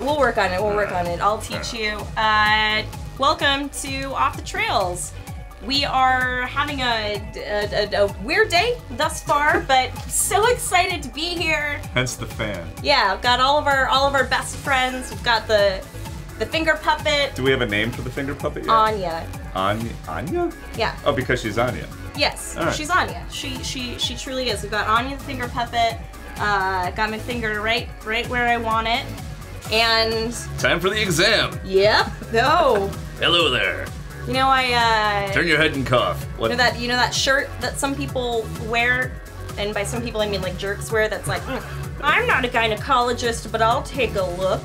We'll work on it. We'll work on it. I'll teach you. Welcome to Off the Trails. We are having a weird day thus far, but so excited to be here. Hence the fan. Yeah, I've got all of our best friends. We've got the finger puppet. Do we have a name for the finger puppet yet? Anya. Anya? Yeah. Oh, because she's Anya. Yes, right. She's Anya. She truly is. We've got Anya the finger puppet. Got my finger right where I want it. And time for the exam. Yep. No. Hello there. You know, turn your head and cough. What? You know that shirt that some people wear, and by some people I mean like jerks wear, that's like, I'm not a gynecologist, but I'll take a look.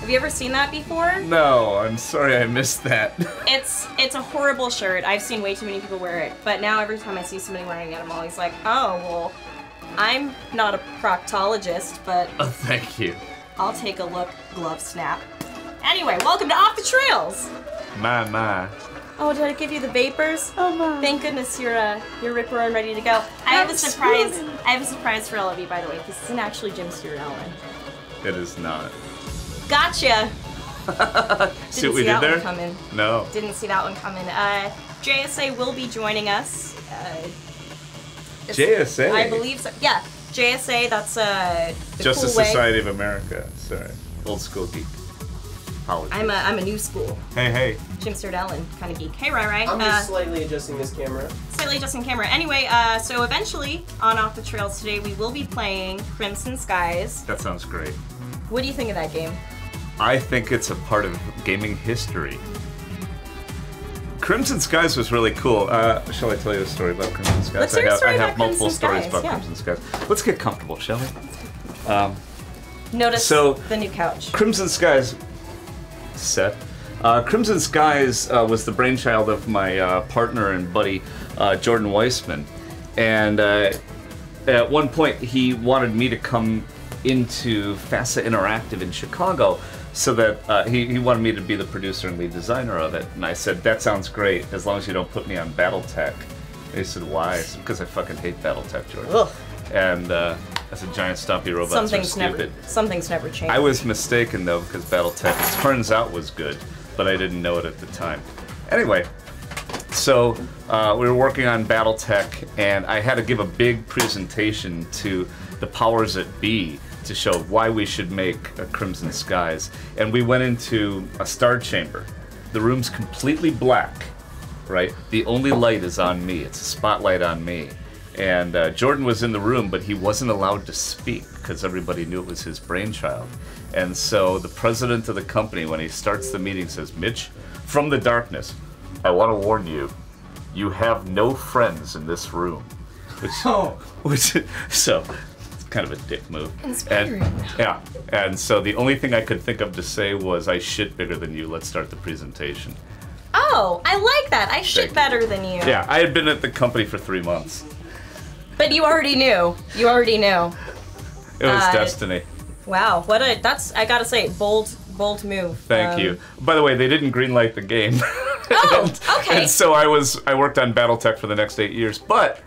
Have you ever seen that before? No, I'm sorry I missed that. It's a horrible shirt. I've seen way too many people wear it, but now every time I see somebody wearing it, I'm always like, oh, well, I'm not a proctologist, but oh, thank you. I'll take a look. Glove snap. Anyway, welcome to Off the Trails. My. Oh, did I give you the vapors? Oh my. Thank goodness you're ripper and ready to go. I have a surprise. I have a surprise for all of you, by the way. This isn't actually Jim Stewart Allen. It is not. Gotcha. See what we did there? Coming. No. Didn't see that one coming. JSA will be joining us. JSA? I believe so. Yeah, JSA. That's the Justice cool Society of America. Sorry, old school geek. Politics. I'm a new school. Hey. Jim Stewart Allen kind of geek. Hey, Rai. I'm just slightly adjusting this camera. Slightly adjusting camera. Anyway, so eventually on Off the Trails today we will be playing Crimson Skies. That sounds great. What do you think of that game? I think it's a part of gaming history. Crimson Skies was really cool. Shall I tell you a story about Crimson Skies? Let's hear a story I have about multiple Crimson stories Skies, about yeah. Crimson Skies. Let's get comfortable, shall we? Notice the new couch. Crimson Skies set. Crimson Skies was the brainchild of my partner and buddy, Jordan Weisman. And at one point, he wanted me to come into FASA Interactive in Chicago so that he wanted me to be the producer and lead designer of it. And I said, that sounds great, as long as you don't put me on BattleTech. And he said, why? I said, because I fucking hate BattleTech, Jordan. Ugh. And that's a giant stompy robot. Something's never changed. I was mistaken though, because BattleTech, it turns out, was good, but I didn't know it at the time. Anyway, so we were working on BattleTech, and I had to give a big presentation to the powers that be to show why we should make a Crimson Skies. And we went into a star chamber. The room's completely black, right? The only light is on me. It's a spotlight on me. And Jordan was in the room, but he wasn't allowed to speak because everybody knew it was his brainchild. And so the president of the company, when he starts the meeting, says, Mitch, from the darkness, I want to warn you, you have no friends in this room. So it's kind of a dick move. Inspiring. And so the only thing I could think of to say was, I shit bigger than you, let's start the presentation. Oh, I like that. I shit better than you. Yeah, I had been at the company for 3 months. But you already knew. You already knew. It was destiny. Wow, that's, I gotta say, bold move. Thank you. By the way, they didn't greenlight the game. Oh, okay. And so I worked on BattleTech for the next 8 years, but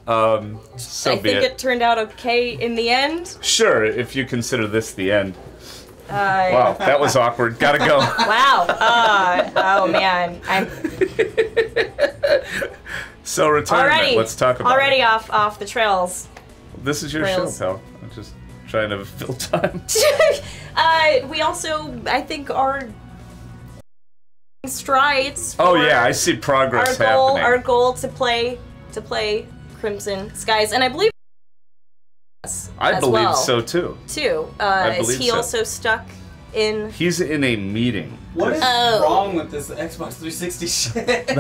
so I think it turned out okay in the end. Sure, if you consider this the end. Wow, that was awkward. Gotta go. Wow. Oh man. So retirement. Let's talk about already it. off the trails. This is your show, pal. I'm just trying to fill time. We also, I think, are strides. Oh yeah, I see progress happening. Our goal to play Crimson Skies, and I believe. I believe so too. Is he also stuck in? He's in a meeting. What is wrong with this Xbox 360 shit?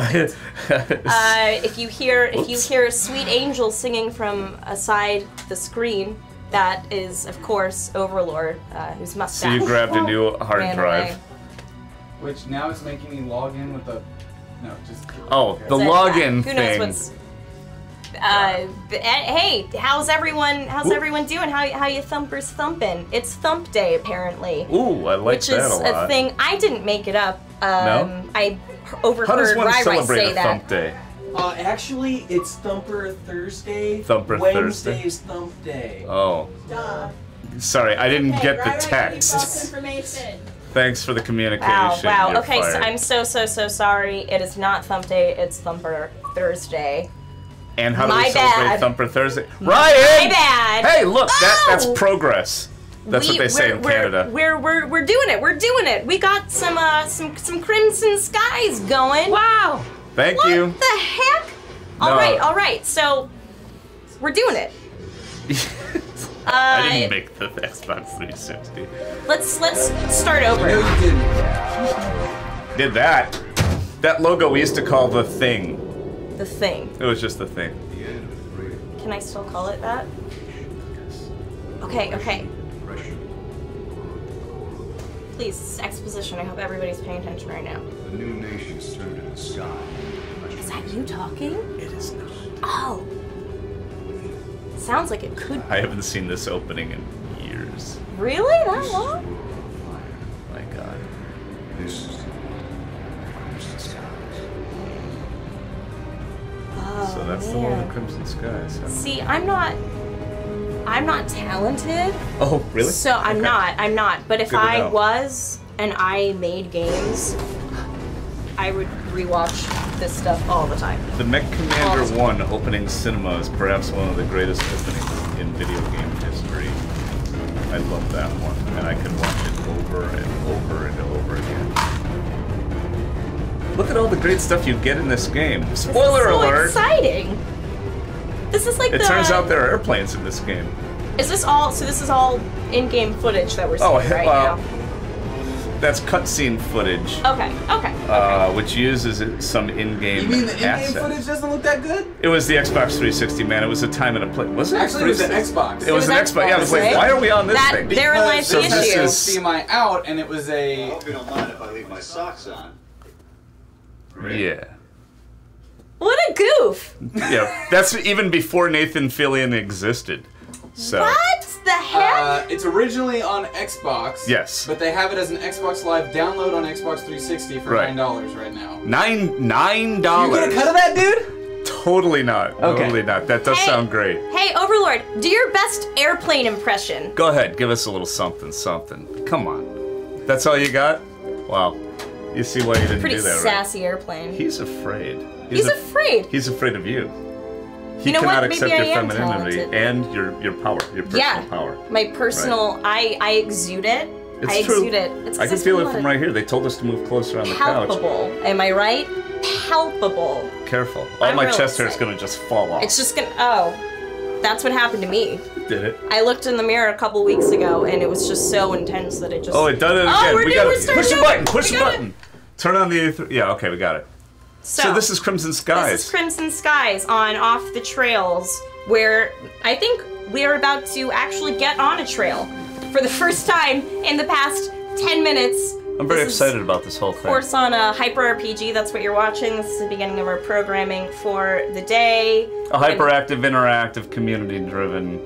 If you hear a sweet angel singing from aside the screen, that is of course Overlord, whose mustache. So you grabbed a new hard drive. Which now it's making me log in with a just. Oh, the login thing. Who knows what's? Hey, how's everyone doing? How you thumpers thumping? It's Thump Day apparently. Ooh, I like that a lot. Which is a thing. I didn't make it up. No? I overheard How does one Rai celebrate say a that. Thump Day? Actually, it's Thumper Thursday. Thumper Wednesday's Thursday. Thump Day. Oh. Duh. Sorry, I didn't get the right, text. Information. Thanks for the communication. Wow. You're Okay, so fired. I'm so sorry. It is not Thump Day. It's Thumper Thursday. And how do My we celebrate bad. Thumper Thursday? Ryan! My bad. Hey, look, that's Oh! progress. That's what they say in Canada. We're doing it. We're doing it. We got some Crimson Skies going. Wow. Thank What you. the heck? No. All right. So we're doing it. I didn't make the Xbox 360. Let's start over. No, you didn't. Did that. That logo we used to call the Thing. The Thing. It was just the Thing. Can I still call it that? Okay. Please, this is exposition. I hope everybody's paying attention right now. The new nations turned to the sky. Is that you talking? It is not. Oh. Sounds like it could. I haven't seen this opening in years. Really? That long? My God. This is the Crimson Skies. Oh, So that's the one with Crimson Skies. Huh? See, I'm not talented. Oh, really? So I'm Okay. not. But if Good to I know. was and I made games, I would rewatch this stuff all the time. The Mech Commander 1 opening cinema is perhaps one of the greatest openings in video game history. I love that one, and I could watch it over and over and over again. Look at all the great stuff you get in this game. Spoiler so alert! exciting. This is like It turns out there are airplanes in this game. Is this all? So this is all in-game footage that we're seeing right well, now. that's cutscene footage, Okay. which uses some in-game You mean the in-game assets. footage doesn't look that good? It was the Xbox 360, man. It was a time and a place. Was it? Actually, it was an Xbox. It was an Xbox. Yeah, I was like, right? why are we on this thing? Therein lies the Because issue. this is CMI out, and it was I a. hope you don't mind if I leave my socks on. Yeah. What a goof! Yeah, that's even before Nathan Fillion existed. So What the heck? It's originally on Xbox. Yes. But they have it as an Xbox Live download on Xbox 360 for Right. $9 right now. $9. You get a cut of that, dude? Totally not. Okay. Totally not. That does sound great. Hey, Overlord, do your best airplane impression. Go ahead, give us a little something. Come on. That's all you got? Wow. You see why you didn't Pretty do that, right? sassy airplane. He's afraid. He's afraid. He's afraid of you. He You know cannot what? Maybe accept I your am femininity talented. and your power, your personal Yeah. power. My personal, I exude it. It's I true. exude it. It's 'cause I can it's feel a it lot from of right here. They told us to move closer on the couch. palpable. Am I right? Palpable. Careful. All I'm my real chest hair is excited. gonna just fall off. It's just gonna. Oh, that's what happened to me. Did it? I looked in the mirror a couple weeks ago, and it was just so intense that it just. Oh, it done it again. Oh, we got we're it. starting Push the over. button. Push We the got button. Turn on the. Yeah. Okay, we got it. So this is Crimson Skies. This is Crimson Skies on Off the Trails, where I think we are about to actually get on a trail for the first time in the past 10 minutes. I'm very This is, excited about this whole thing. Of course, on a Hyper RPG, that's what you're watching. This is the beginning of our programming for the day. A hyperactive, interactive, community-driven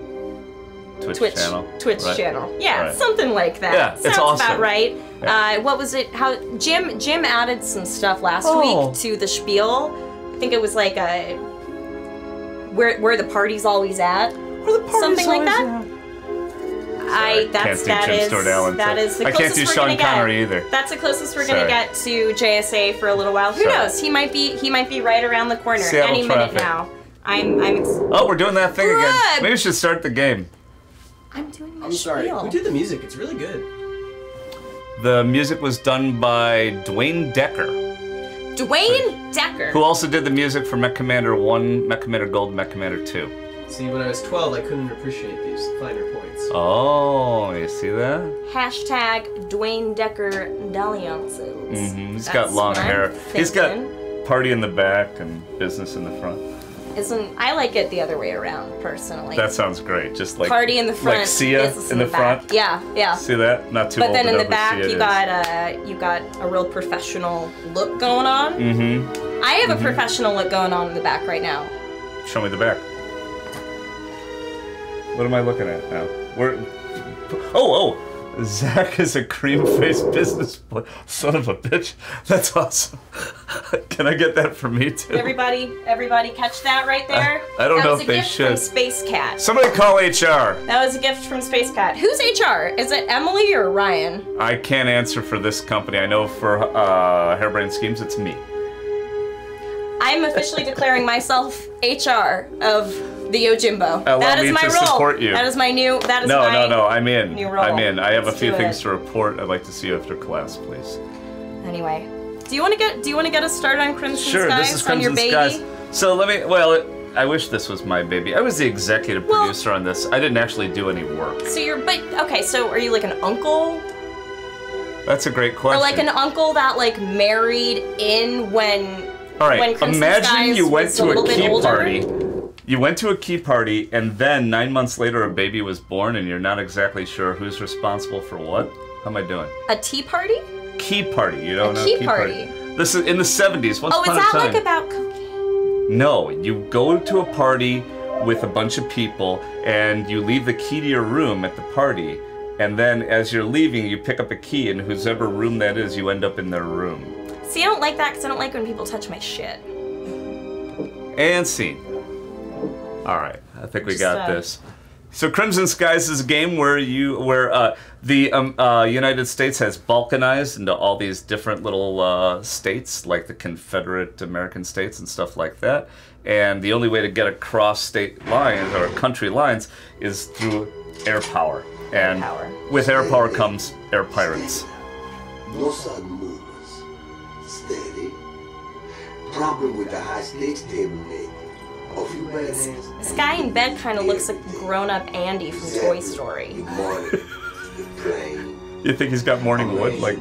Twitch channel. Twitch Right. channel. Yeah, Right. something like that. Yeah, it's Sounds awesome. about right. Yeah. What was it? How Jim added some stuff last Oh. week to the spiel. I think it was like a where the party's always at. Something like that. Can't do Jim Stewart Allen, that so- is the I can't closest do we're Sean gonna get. Connery either. That's the closest we're gonna Sorry. get to JSA for a little while. Who Sorry. knows? He might be right around the corner Seattle any minute traffic. now. I'm Oh, we're doing that thing again. Good. Maybe we should start the game. doing my I'm sorry. spiel. Who did the music? It's really good. The music was done by Dwayne Decker, Dwayne Decker. who also did the music for Mech Commander 1, Mech Commander Gold, Mech Commander 2. See, when I was 12, I couldn't appreciate these finer points. Oh, you see that? Hashtag Dwayne Decker dalliances. He's got long hair. He's got party in the back and business in the front. I like it the other way around, personally. That sounds great. Just like Party in the front, like Sia business in the back. front. Yeah. See that? Not too But old then to in know the who back, Sia you got a real professional look going on. Mm-hmm. I have a professional look going on in the back right now. Show me the back. What am I looking at now? Where? Oh! Zach is a cream-faced business boy. Son of a bitch. That's awesome. Can I get that for me too? Everybody catch that right there? I don't know if they should. That was a gift from Space Cat. Somebody call HR. That was a gift from Space Cat. Who's HR? Is it Emily or Ryan? I can't answer for this company. I know for Hairbrained Schemes, it's me. I'm officially declaring myself HR of the Yojimbo. That is my role. Support you. That is my new. That is no, my no. I'm in. New role. I'm in. I have Let's a few do things it. to report. I'd like to see you after class, please. Anyway, do you want to get us started on Crimson Sure, Skies this is on your Crimson baby? Skies. So let me. Well, I wish this was my baby. I was the executive producer on this. I didn't actually do any work. So okay. So are you like an uncle? That's a great question. Or like an uncle that like married in when. All right. When Crimson Imagine Skies you went was to a key older. party. You went to a key party, and then 9 months later, a baby was born, and you're not exactly sure who's responsible for what. How am I doing? A tea party? Key party. You don't know key party. This is in the 70s. Once upon a time. Oh, is that like about cocaine? No, you go to a party with a bunch of people, and you leave the key to your room at the party, and then as you're leaving, you pick up a key, and whosever room that is, you end up in their room. See, I don't like that because I don't like when people touch my shit. And scene. All right, I think we got this. So Crimson Skies is a game where the United States has balkanized into all these different little states, like the Confederate American states and stuff like that. And the only way to get across state lines or country lines is through air power. And with air power comes air pirates. No sudden moves. Steady. Problem with the high stakes table, maybe. A few bad hands. This guy in bed kind of looks like grown-up Andy from Toy Story. You think he's got morning wood? Like,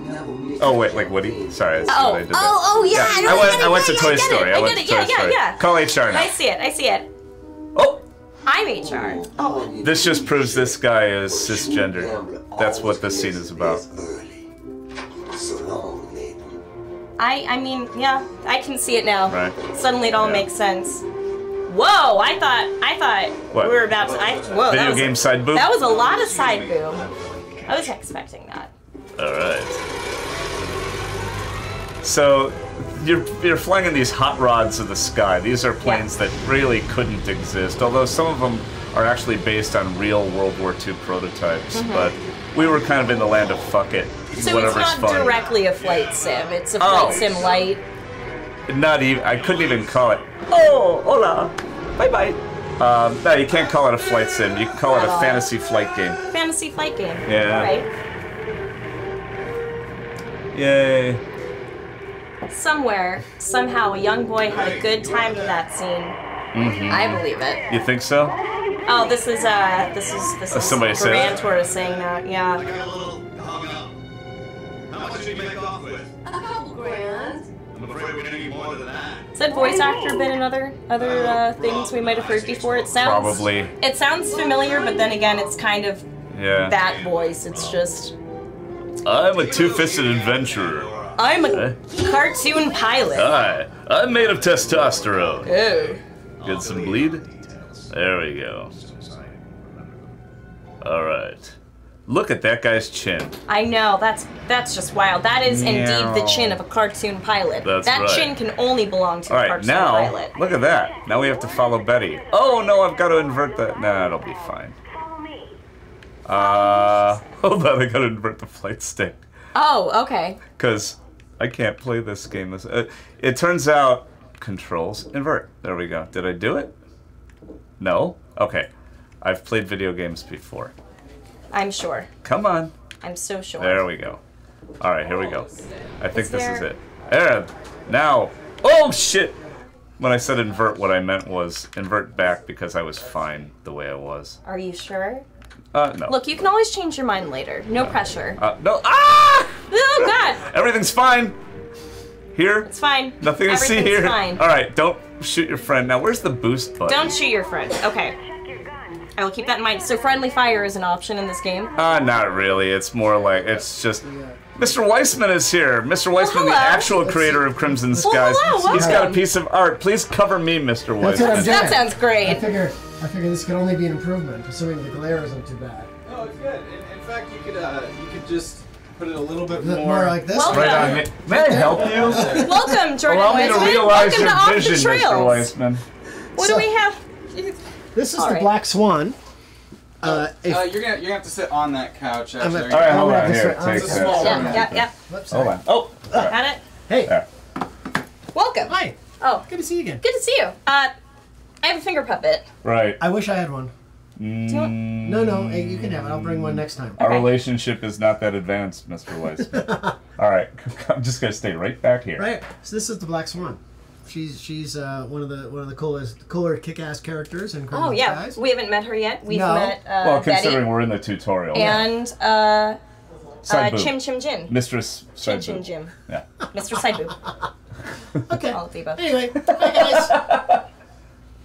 oh wait, like Woody? Sorry, that's what I did. Yeah. I went to Toy Story. I went to Toy Story. Yeah. Call HR now. I see it. Oh! I'm HR. Oh. This just proves this guy is cisgender. That's what this scene is about. I mean, yeah, I can see it now. Right. Suddenly it all makes sense. Whoa, I thought what? we were about to. Whoa, Video game side boob? That was a lot of side boob. I was expecting that. Alright. So, you're flying in these hot rods of the sky. These are planes that really couldn't exist, although some of them are actually based on real World War II prototypes, but we were kind of in the land of fuck it. So Whatever's it's not fun. directly a flight sim, it's a flight sim light. Not even, I couldn't even call it, oh, hola, bye-bye. No, you can't call it a flight sim, you can call it a fantasy flight game. Fantasy flight game. Yeah. Right. Yay. Somewhere, somehow, a young boy had a good time with that scene. Mm-hmm. I believe it. You think so? Oh, this is somebody said it. Garantor saying that, yeah. How much did you make off with? A couple grand. I'm afraid we need more than that. Has that voice actor been in other things we might have heard before? It sounds Probably. It sounds familiar, but then again, it's kind of that voice. It's just. I'm a two-fisted adventurer. I'm a cartoon pilot. Hi, I'm made of testosterone. Oh. Get some bleed? There we go. Alright. Look at that guy's chin. I know, that's just wild. That is indeed the chin of a cartoon pilot. That's that right. chin can only belong to a cartoon pilot. Look at that. Now we have to follow Betty. Oh no, I've got to invert that. Nah, it'll be fine. Hold on, I gotta invert the flight stick. Oh, okay. Because I can't play this game. It turns out, controls, invert. There we go. Did I do it? No? Okay. I've played video games before. I'm sure. Come on. I'm so sure. There we go. Alright, here we go. I think this is it. There. Now. Oh, shit! When I said invert, what I meant was invert back because I was fine the way I was. Are you sure? No. Look, you can always change your mind later. No pressure. No. Ah! Oh, God! Everything's fine. Here? It's fine. Nothing to see here. Fine. Alright, don't shoot your friend. Now, where's the boost button? Don't shoot your friend. Okay. I will keep that in mind. So friendly fire is an option in this game? Not really. It's more like, it's just... Mr. Weisman is here. Mr. Weisman, the actual creator of Crimson Skies. Hello, He's got a piece of art. Please cover me, Mr. Weisman. That's what I'm doing. That sounds great. I figure this could only be an improvement, assuming the glare isn't too bad. No, it's good. In fact, fact, you could just put it a little bit More like this. Welcome. Right on. May I help you? Welcome, Jordan Allow me to Weisman. realize Welcome your to Off vision, the Mr. Trails. Weisman. What do we have? This is All the right. Black Swan. You're gonna have to sit on that couch. I'm Actually. a- All right, I'm hold gonna on have to here. sit on Take this It's a small that. one. Yeah. Whoops, Hold sorry. on. Oh. Got it? Hey, There. Welcome. hi. Oh, Good to see you again. good to see you. I have a finger puppet. Right. I wish I had one. Do you want? No, hey, you can have it. I'll bring one next time. Our Okay. relationship is not that advanced, Mr. Weisman. All right, I'm just gonna stay right back here. Right. So this is the Black Swan. She's one of the cooler kick-ass characters in Oh Criminal yeah, Skies. we haven't met her yet. We've No. met Well, considering Betty we're in the tutorial. and Side boob. Chim Chim Jin. Mistress Chim Side Chim boob. Jim. Yeah. Mr. Sideboo. Okay. All of the above. Anyway, hi guys.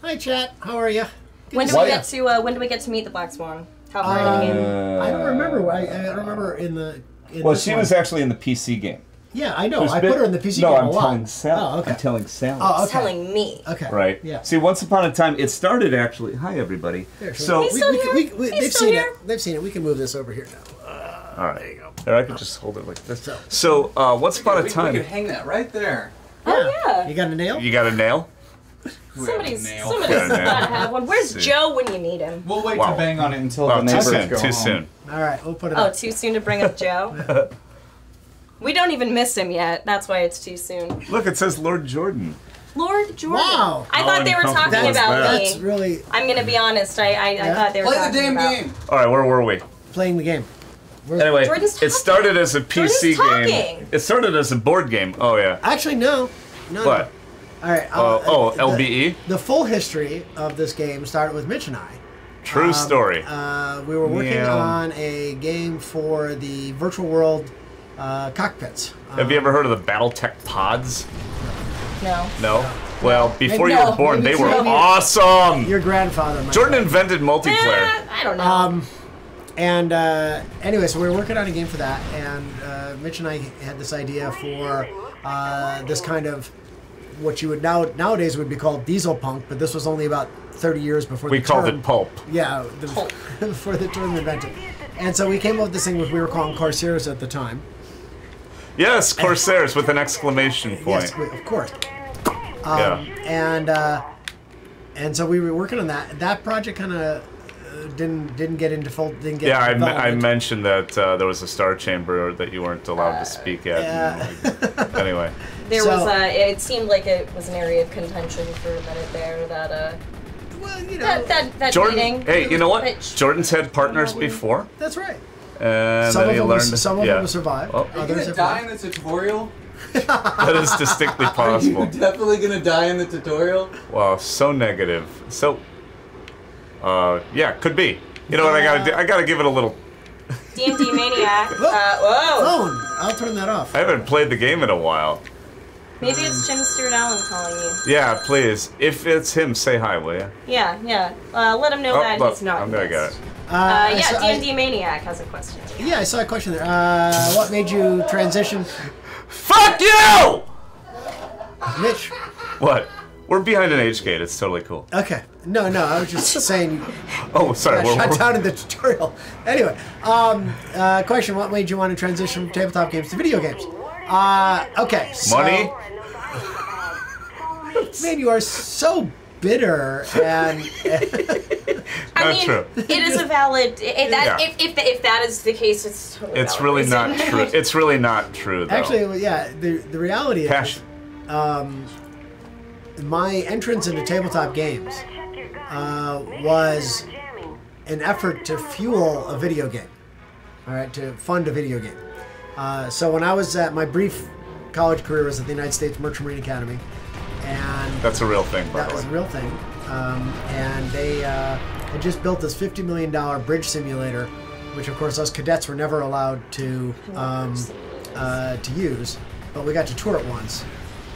Hi chat. How are you? When do we get to meet the Black Swan? How far into the game? I don't remember. I don't remember in the. In Well, this she one. was actually in the PC game. Yeah, I know. There's I been- put her in the PC No, game I'm a lot. telling Sally. Oh, okay. I'm telling Sally. Oh, okay. Telling me. Okay. Right. Yeah. See, once upon a time, it started actually. Hi, everybody. There, So, He's still here. He's they've still seen here. it. They've seen it. We can move this over here now. all right. There you go. There, I could just hold it like this. So- So, once upon a We time, could hang that right there. Oh yeah. You got a nail? you got a nail. Somebody's nail. gotta have one. Where's See. Joe when you need him? We'll wait Wow. to bang on it until Oh, the too neighbors soon. go Too home. soon. All right, we'll put it Oh, up. too soon to bring up Joe? We don't even miss him yet. That's why it's too soon. Look, it says Lord Jordan. Lord Jordan. Wow. I How thought they were talking uncomfortable is about that? That's me. really I'm gonna be honest. I thought they were Play the talking damn about. game. All right, where were we? playing the game. Anyway, Jordan's it talking. started as a PC Jordan's game. talking. It started as a board game. Oh yeah. Actually, no. What? All right. LBE. The full history of this game started with Mitch and I. True story. We were working Yeah. on a game for the virtual world cockpits. Have you ever heard of the BattleTech pods? No. No. Well, before Maybe- you were no, born, maybe they were maybe- awesome. Your grandfather might Jordan know. invented multiplayer. I don't know. And anyway, so we were working on a game for that, and Mitch and I had this idea for this kind of what you would nowadays would be called diesel punk, but this was only about 30 years before We the called term. it pulp. Yeah, before the term invented. And so we came up with this thing which we were calling Corsairs at the time. Yes, Corsairs with an exclamation point. Yes, of course. Yeah. And so we were working on that. That project kind of didn't get into full. Didn't get Yeah, I development. mentioned that there was a star chamber that you weren't allowed to speak at. and, anyway. There so- was it seemed like it was an area of contention for a minute there. That Well, you know, that Jordan, meeting. hey, you know what? Which- Jordan's had partners before, that's right. and Some then of he them, learned. some of yeah. them will survive. Oh. Are you Others gonna have die not. in the tutorial? That is distinctly Are possible. you definitely gonna die in the tutorial? Wow, so negative. So, yeah, could be. You know what I gotta do? I gotta give it a little. D&D Maniac. Whoa. Phone. I'll turn that off. I haven't played the game in a while. Maybe it's Jim Stewart Allen calling you. Yeah, please. If it's him, say hi, will you? Yeah. Let him know Oh, that look, he's not. I'm gonna get it. Yeah, so I- D&D Maniac has a question. Yeah, I saw a question there. What made you transition, Fuck you! Mitch? What? We're behind an age gate. It's totally cool. Okay. No, I was just saying you Oh, sorry. got shut we're- down in the tutorial. Anyway, question: what made you want to transition from tabletop games to video games? Okay. So, Money? Man, you are so bitter and. I Not mean, true. it is a valid. If that Yeah. if that is the case, it's totally It's valid really reason. not true. It's really not true, though. Actually, yeah. The reality is, Passion. my entrance into tabletop games was an effort to fuel a video game. All right, to fund a video game. So when I was at my brief college career was at the United States Merchant Marine Academy, and That's a real thing, by that the was way. a real thing. And they had just built this $50 million bridge simulator, which of course us cadets were never allowed to use, but we got to tour it once,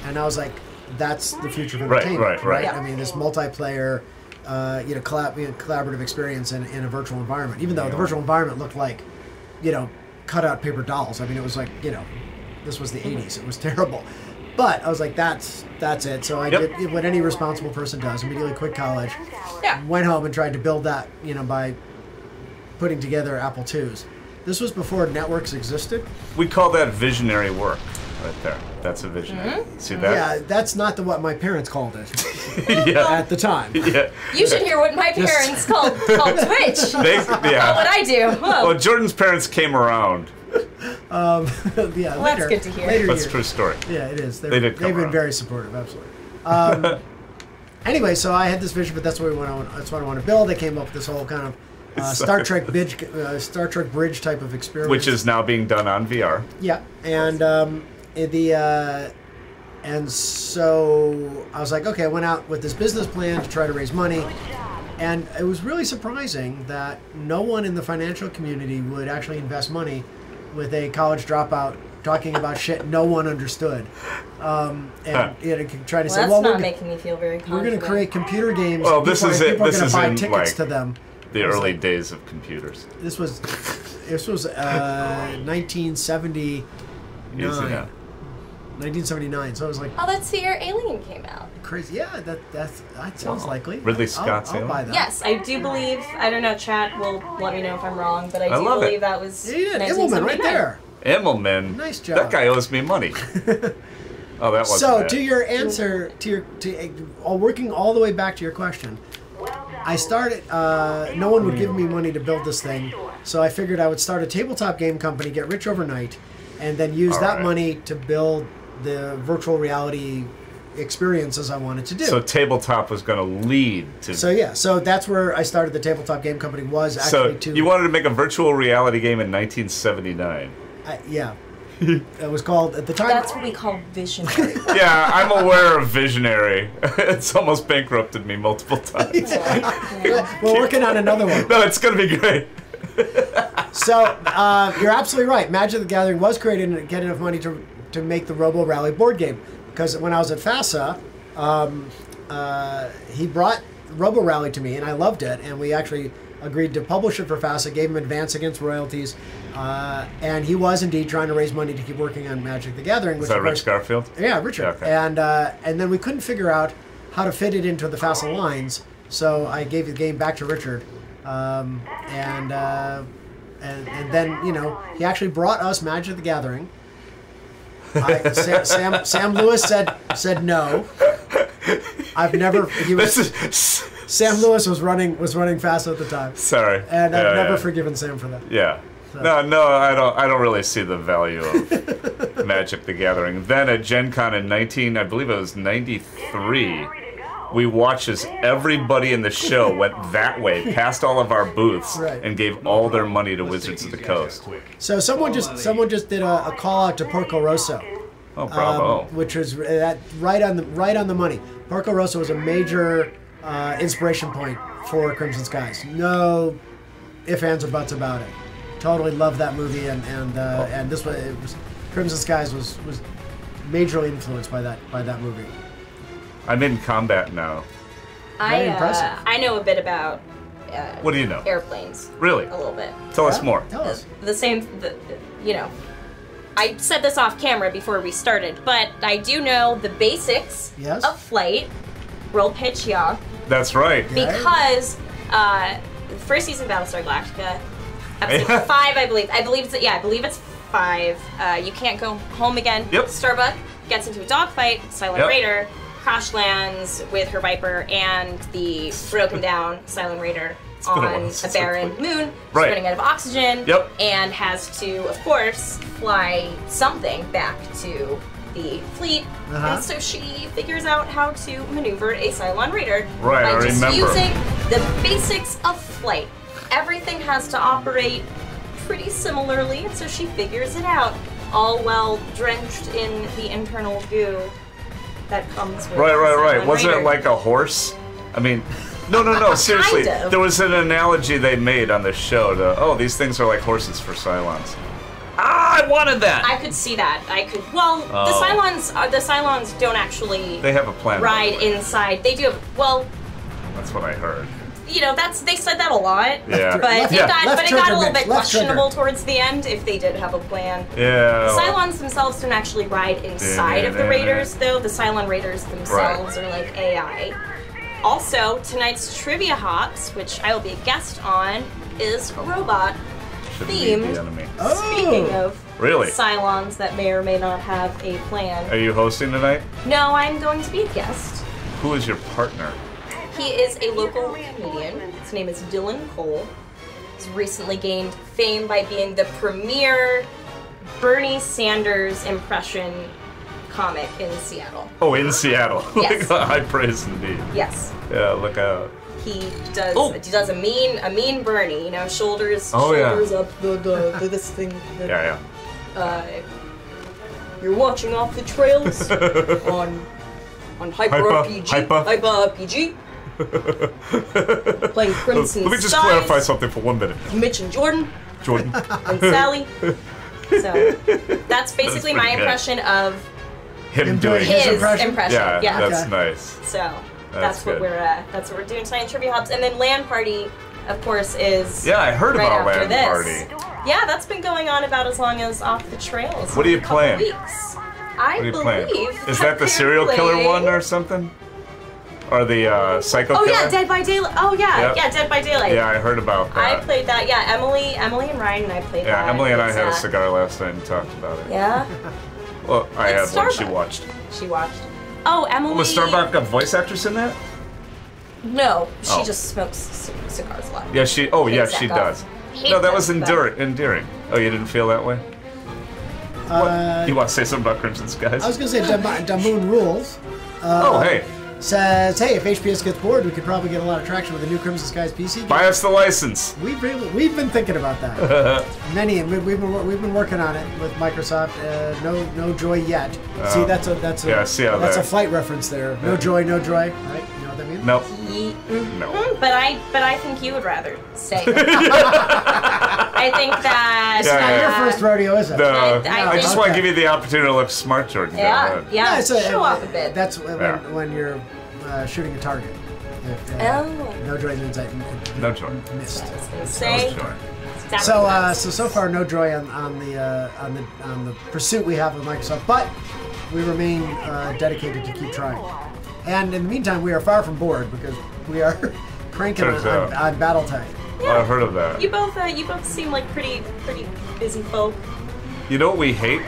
and I was like, that's the future of Right, entertainment, right. Yeah. I mean, this multiplayer, collaborative experience in a virtual environment. Even though the virtual environment looked like, cut out paper dolls. I mean, it was like, this was the '80s. It was terrible. But I was like, that's it. So I did what any responsible person does. Immediately quit college. Yeah. Went home and tried to build that, by putting together Apple IIs. This was before networks existed. We call that visionary work, right there. That's a visionary. See that? Yeah, that's not what my parents called it Yeah. at the time. Yeah. You should hear what my parents called Twitch. What I do. Whoa. Well, Jordan's parents came around. Yeah, Well, later. that's good to hear. Later That's a years. true story. Yeah, it is. They did come They've been around. very supportive, absolutely. Anyway, so I had this vision, but that's what I want to build. I came up with this whole kind of Star Trek bridge type of experience, Which is now being done on VR. yeah, and and so I was like, okay, I went out with this business plan to try to raise money, and it was really surprising that no one in the financial community would actually invest money with a college dropout talking about shit no one understood, and trying to say, That's well, not making me feel very we're confident. going to create computer games. Well, this is it. People are This going is to buy in, tickets like, to them. The It was early like- days of computers. This was 1979. Easy now. 1979. So it was like Oh, that's the year Alien came out. crazy. Yeah, that sounds likely. Ridley Scott's I'll Alien? buy that. Yes, I do believe. I don't know. Chat will let me know if I'm wrong, but I do love it. believe that was. Yeah, you did. Immelman right 1979. there. Immelman. Nice job. That guy owes me money. Oh, that wasn't So bad. to your answer, working all the way back to your question, I started. No one would give me money to build this thing, so I figured I would start a tabletop game company, get rich overnight, and then use that Alright. money to build the virtual reality experiences I wanted to do. So tabletop was going to lead to. So that's where I started the tabletop game company. Was actually So you wanted to make a virtual reality game in 1979. yeah. It was called at the time. That's what we call visionary. Yeah, I'm aware of Visionary. It's almost bankrupted me multiple times. We're working on another one. No, it's going to be great. So you're absolutely right. Magic the Gathering was created to get enough money to make the Robo Rally board game. Because when I was at FASA, he brought Robo Rally to me, and I loved it. And we actually agreed to publish it for FASA, gave him advance against royalties, and he was indeed trying to raise money to keep working on Magic the Gathering. Is Which that of Rich course- Garfield? Yeah, Richard. Okay. And then we couldn't figure out how to fit it into the FASA lines, so I gave the game back to Richard, and then he actually brought us Magic the Gathering. Sam Lewis said no. I've never. Sam Lewis was running FASA at the time. Sorry. And I've Yeah, never yeah. forgiven Sam for that. Yeah. No, I don't really see the value of Magic the Gathering. Then at Gen Con in I believe it was 93, we watched as everybody in the show went that way, past all of our booths, Right. and gave all their money to Wizards of the Coast. So someone just did a call out to Porco Rosso. Oh, bravo. Which was right on the money. Porco Rosso was a major inspiration point for Crimson Skies. No ifs, ands, or buts about it. Totally loved that movie, and this was Crimson Skies was majorly influenced by that movie. I'm in combat now. Very impressive. I know a bit about What do you know? airplanes. Really? A little bit. Tell us more. Tell us. I said this off camera before we started, but I do know the basics Yes. of flight, world pitch yaw, That's right. because the first season of Battlestar Galactica, episode 5, I believe it's 5. You can't go home again. Yep. Starbuck gets into a dogfight, Silent Yep. Raider crash lands with her Viper and the broken down Silent Raider been a while on a since I barren played. moon, Right. running out of oxygen, Yep. and has to, of course, fly something back to the fleet. Uh-huh. And so she figures out how to maneuver a Cylon Raider Right, by I just remember. using the basics of flight. Everything has to operate pretty similarly, and so she figures it out, all while drenched in the internal goo that comes with Right. Cylon Wasn't Raider. it like a horse? I mean, no, seriously. Kind of. There was an analogy they made on the show to, these things are like horses for Cylons. I wanted that! I could see that. Well, Oh. the Cylons don't actually They have a plan. ride inside. They do have, well, That's what I heard. they said that a lot. Yeah. But it Yeah. got, Left but it trigger, got a little Mitch, bit left trigger. questionable towards the end if they did have a plan. Yeah. The Cylons themselves don't actually ride inside of the Raiders, though. The Cylon Raiders themselves are like AI. Also, tonight's Trivia Hops, which I will be a guest on, is a robot. should theme. meet the enemy. Speaking of Really? Cylons that may or may not have a plan. Are you hosting tonight? No, I'm going to be a guest. Who is your partner? He is a local comedian. His name is Dylan Cole. He's recently gained fame by being the premier Bernie Sanders impression comic in Seattle. Oh, in Seattle. Yes. High praise indeed. Yes. Yeah, look out. He does a mean Bernie, you know, shoulders Oh, yeah. shoulders up the this thing. Yeah. You're watching Off the Trails on Hyper RPG. Playing Crimson Let me just Skies, clarify something for 1 minute. Mitch and Jordan Jordan. and Sally. So that's basically my pretty good. impression of Him doing his impression? impression. Yeah, Yeah. that's Okay. nice. So that's what good. we're doing tonight in Trivia Hubs, and then LAN Party, of course, is Yeah, I heard right about after LAN this. Party. Yeah, that's been going on about as long as Off the Trails. What are you a couple playing? Weeks. I What are you playing? believe. Is that the serial killer playing- one or something? Or the psycho Oh killer? yeah, Dead by Daylight. Oh yeah, Yep. yeah, Dead by Daylight. Yeah, I heard about I that. played that. Yeah, Emily and Ryan and I played that. Yeah, Emily and I It's, had a cigar last night and talked about it. Yeah, Well, I had It's one. She Starbucks. watched. she watched. Oh, Emily. Was Starbuck a voice actress in that? No, she Oh. just smokes cigars a lot. Yeah, she. Oh, yeah, Hate she Zach does. Off. Hate No, that them, was but- endearing. Oh, you didn't feel that way? What? You want to say something about Crimson Skies? I was going to say Damoon Rules. Oh, hey, Says, hey, if HPS gets bored, we could probably get a lot of traction with the new Crimson Skies PC game. buy us the license. We've been thinking about that. We've been working on it with Microsoft. No joy yet. See, that's a Yeah, see how that's that- a flight reference there. No joy, right? You know what that means? Nope. No. No. But I think you would rather say that. I think that. Yeah, Not yeah. your first rodeo, is it? I I just think- want to give you the opportunity to look smart, Jordan. Go Yeah, ahead. yeah. it's Show off a bit. That's Yeah. when you're shooting a target. If, Oh. No joy means I No joy. missed. Say. Sure. exactly So that. so far no joy on the pursuit we have with Microsoft, but we remain dedicated to keep trying. And in the meantime, we are far from bored because we are cranking Turns out. on BattleTech. Well, I've heard of that. You both seem like pretty busy folk. You know what we hate?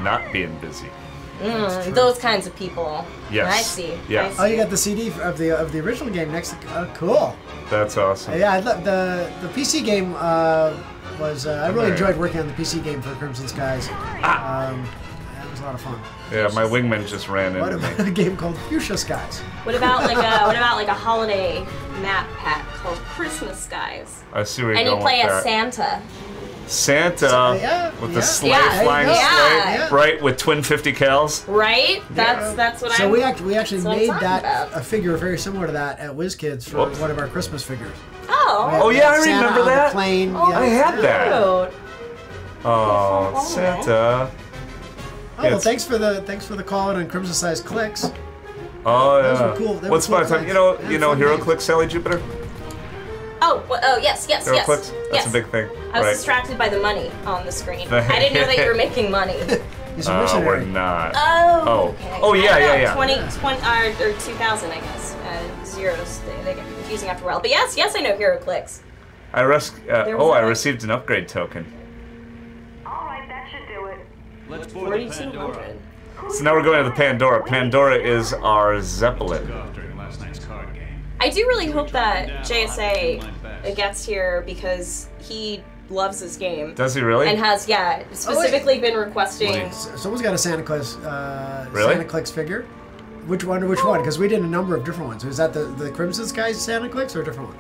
Not being busy. Those kinds of people. Yes. I see. Yeah. I see. Oh, you got the CD of the original game next. Cool. That's awesome. Yeah, I love the PC game was. I really Very. enjoyed working on the PC game for Crimson Skies. That was a lot of fun. Yeah, my wingman just ran What into about me. a game called Fuchsia Skies? What about like a holiday map pack called Christmas Skies? I see where you're And you going play with as that. Santa. Santa Yeah, with the yeah. sleigh, Yeah, flying there you go. sleigh, Yeah. right? With twin 50 cals. Right? That's what So I'm. we actually that's what I'm made talking that about. a figure very similar to that at WizKids for Whoops. one of our Christmas figures. Oh. Oh, yeah, I Santa remember on the that. plane. Oh, yeah. I had that. cute. Oh, Santa. Oh, well, It's- thanks for the call out on Crimson Size clicks. Oh, Those yeah. were cool- they were What's cool my time? clicks. You know, Yeah, fun Hero games. Click, Sally Jupiter? Oh, yes. Hero Clicks? That's yes. a big thing. I was right. distracted by the money on the screen. I didn't know that you were making money. He's a We're missionary. not. Oh. Oh. Okay. Oh, yeah, I don't know, yeah. 20 or 2,000, I guess. Zeros. They get confusing after a while. But yes, I know Hero Clicks. I was I a- received an upgrade token. Alright, that should do it. Let's board the Pandora. 4,200. So now we're going to the Pandora. Pandora is our Zeppelin. During last night's card game. I do really hope that JSA gets here because he loves this game. Does he really? And has, specifically been requesting. Someone's got a Santa Claus Really? Santa Clicks figure. Which one? Because we did a number of different ones. Was that the Crimson Skies Santa Clicks or a different one?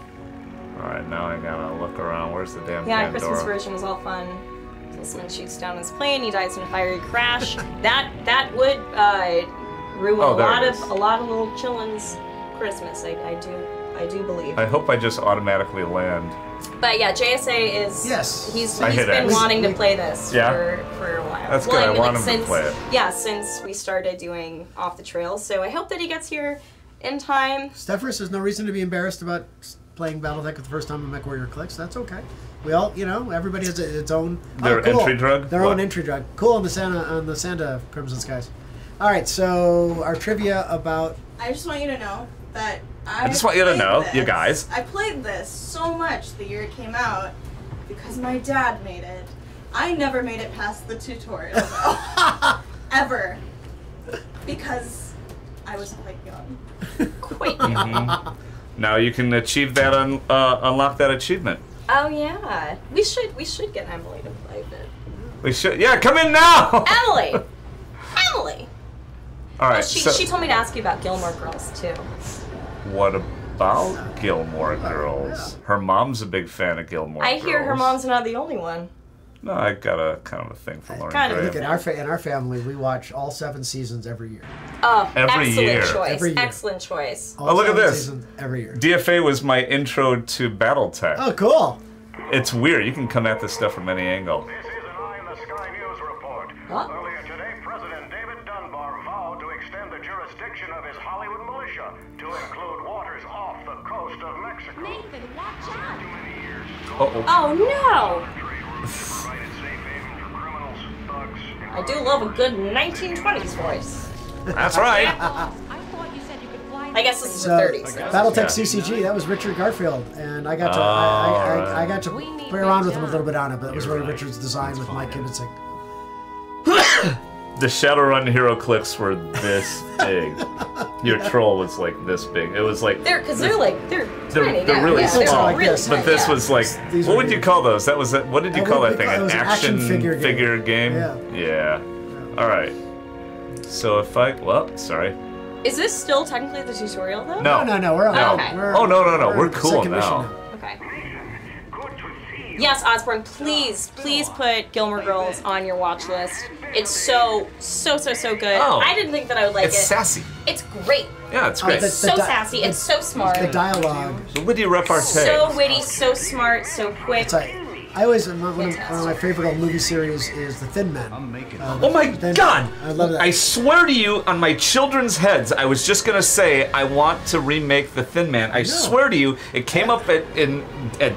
Alright, now I gotta look around. Where's the damn Yeah, Pandora? Christmas version was all fun. This one shoots down his plane. He dies in a fiery crash. that would ruin Oh, a there lot it of is. little chillins' Christmas. I do believe. I hope I just automatically land. But yeah, JSA is. Yes. He's I hit been X. wanting to play this Yeah? for a while. That's good. I want him to since, play it. Yeah, since we started doing Off the Trails. So I hope that he gets here in time. Stephers, there's no reason to be embarrassed about playing BattleTech for the first time on MechWarrior Clicks. That's okay. We all, everybody has its own Their entry drug? Their What? own entry drug. Cool on the Santa Crimson Skies. All right, so our trivia about I just want you to know that I just want you to played know, this. you guys. I played this so much the year it came out Because my dad made it. I never made it past the tutorial, though. Ever. Because I was quite young. Quite young. Now you can achieve that, unlock that achievement. Oh yeah, we should get Emily to play it. We should, yeah, come in now! Emily! Emily! Alright, She told me to ask you about Gilmore Girls, too. What about Gilmore Girls? Her mom's a big fan of Gilmore Girls. I hear her mom's not the only one. No, I got a kind of a thing for Lauren Kind of. Graham. Look, in our family, we watch all 7 seasons every year. Oh, Every excellent year. choice. Every year. Excellent choice. All Oh, look at 7 this. seasons every year. DFA was my intro to BattleTech. Oh, cool. It's weird. You can come at this stuff from any angle. This is an Eye in the Sky News report. What? Earlier today, President David Dunbar vowed to extend the jurisdiction of his Hollywood militia to include waters off the coast of Mexico. Nathan, watch out! Uh-oh. Oh no! I do love a good 1920s voice. That's right. I thought you said you could fly. I guess this is So, the 30s. BattleTech Yeah. CCG, that was Richard Garfield, and I got to I got to play around with him a little bit on it, but it was really Richard's design with Mike Kibbitzek. The Shadowrun hero clicks were this big. Your troll was like this big. It was like They're tiny. they're now. really Yeah, small. They're really Yes. But tiny, this yeah. was like, These what were would you huge. call those? That was what did you call that thing? It An was an action figure game? Yeah. All right. So if well, sorry. Is this still technically the tutorial though? No. No, we're on. No. Okay. Oh, no. We're in cool second now. mission Okay. Good to see you. Yes, Osborne, please put Gilmore Girls on your watch list. It's so good. Oh. I didn't think that I would like It's it. It's sassy. It's great. Yeah, it's great. It's so sassy. It's so smart. The dialogue. The witty repartee. So witty, so smart, so quick. It's like, I always one of my favorite old movie series is The Thin Men. Oh my God! I love that. I swear to you, on my children's heads, I was just gonna say I want to remake The Thin Man. I swear to you, it came up at